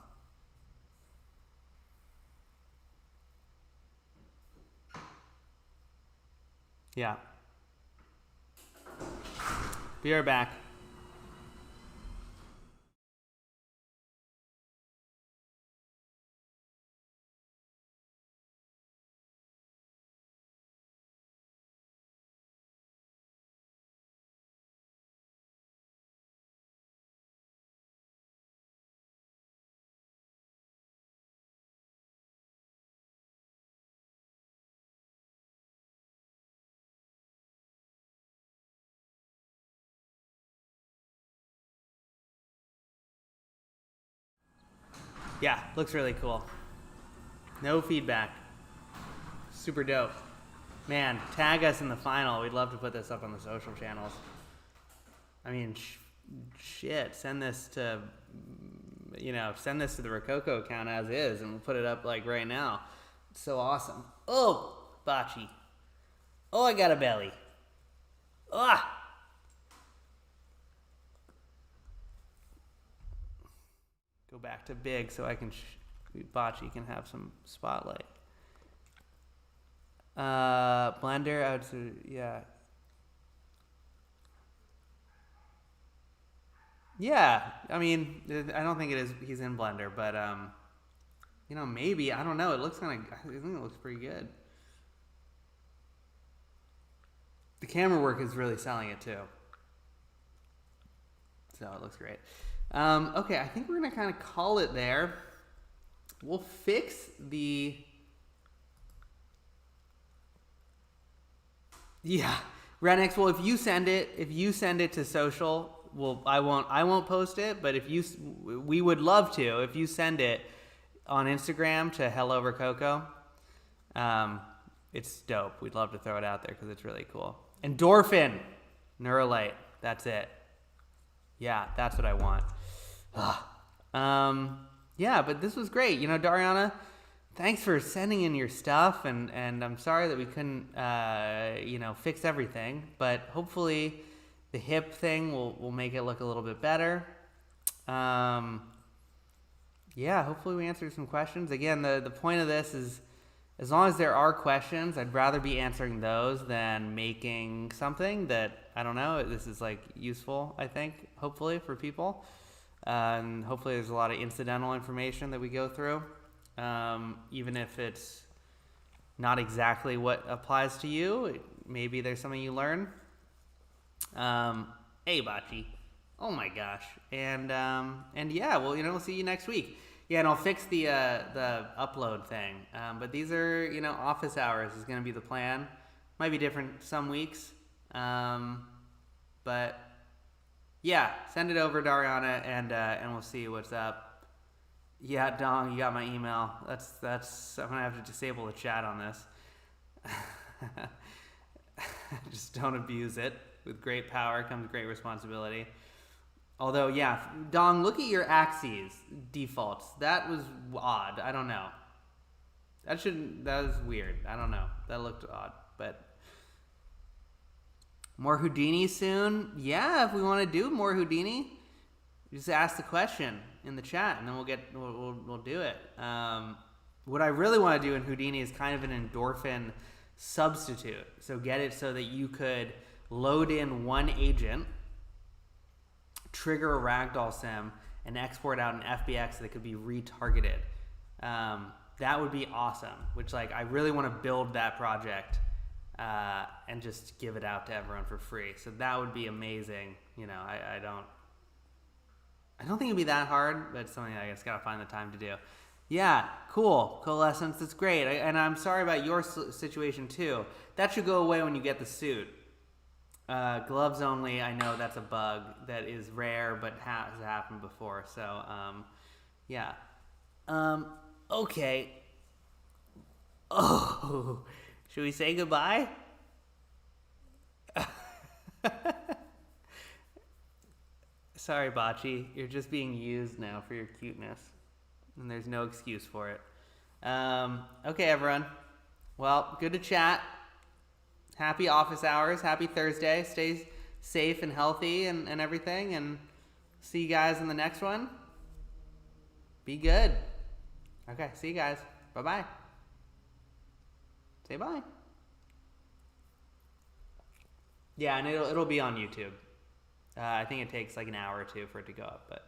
Yeah. Be right back. Yeah, looks really cool. No feedback. Super dope. Man, tag us in the final. We'd love to put this up on the social channels. I mean, shit. Send this to the Rokoko account as is, and we'll put it up like right now. It's so awesome. Oh, bocce. Oh, I got a belly. Ah. Go back to big so I can bocce can have some spotlight. Blender, I would say, yeah. Yeah, I mean, I don't think he's in Blender, but maybe, I don't know. It looks I think it looks pretty good. The camera work is really selling it too. So it looks great. Okay, I think we're gonna kind of call it there. We'll fix the. Yeah, Renix. Well, if you send it to social, well, I won't post it. But we would love to. If you send it on Instagram to Hello Rokoko, it's dope. We'd love to throw it out there because it's really cool. Endorphin, Neuralite. That's it. Yeah, that's what I want. Yeah, but this was great. Dariana, thanks for sending in your stuff, and I'm sorry that we couldn't, fix everything, but hopefully the hip thing will make it look a little bit better. Yeah, hopefully we answered some questions. Again, the point of this is, as long as there are questions, I'd rather be answering those than making something that, I don't know, this is useful, I think, hopefully for people. And hopefully there's a lot of incidental information that we go through, even if it's not exactly what applies to you. Maybe there's something you learn. Hey, Bocce. Oh my gosh. And yeah, well, we'll see you next week. Yeah, and I'll fix the upload thing. But these are, office hours is going to be the plan. Might be different some weeks. But yeah, send it over, Dariana, and we'll see what's up. Yeah, Dong, you got my email. That's I'm gonna have to disable the chat on this. Just don't abuse it. With great power comes great responsibility. Although, yeah, Dong, look at your axes defaults. That was odd. I don't know. That was weird. I don't know. That looked odd, but. More Houdini soon? Yeah, if we want to do more Houdini, just ask the question in the chat, and then we'll do it. What I really want to do in Houdini is kind of an endorphin substitute. So get it so that you could load in one agent, trigger a ragdoll sim, and export out an FBX that could be retargeted. That would be awesome, which like I really want to build that project and just give it out to everyone for free. So that would be amazing. You know, I don't think it'd be that hard, but it's something I just gotta find the time to do. Yeah, cool. Coalescence, that's great. And I'm sorry about your situation too. That should go away when you get the suit. Gloves only, I know that's a bug that is rare but has happened before. So, yeah. Okay. Oh, should we say goodbye? Sorry, Bocce. You're just being used now for your cuteness. And there's no excuse for it. Okay, everyone. Well, good to chat. Happy office hours. Happy Thursday. Stay safe and healthy and everything. And see you guys in the next one. Be good. Okay, see you guys. Bye-bye. Say bye. Yeah, and it'll be on YouTube. I think it takes like an hour or two for it to go up, but...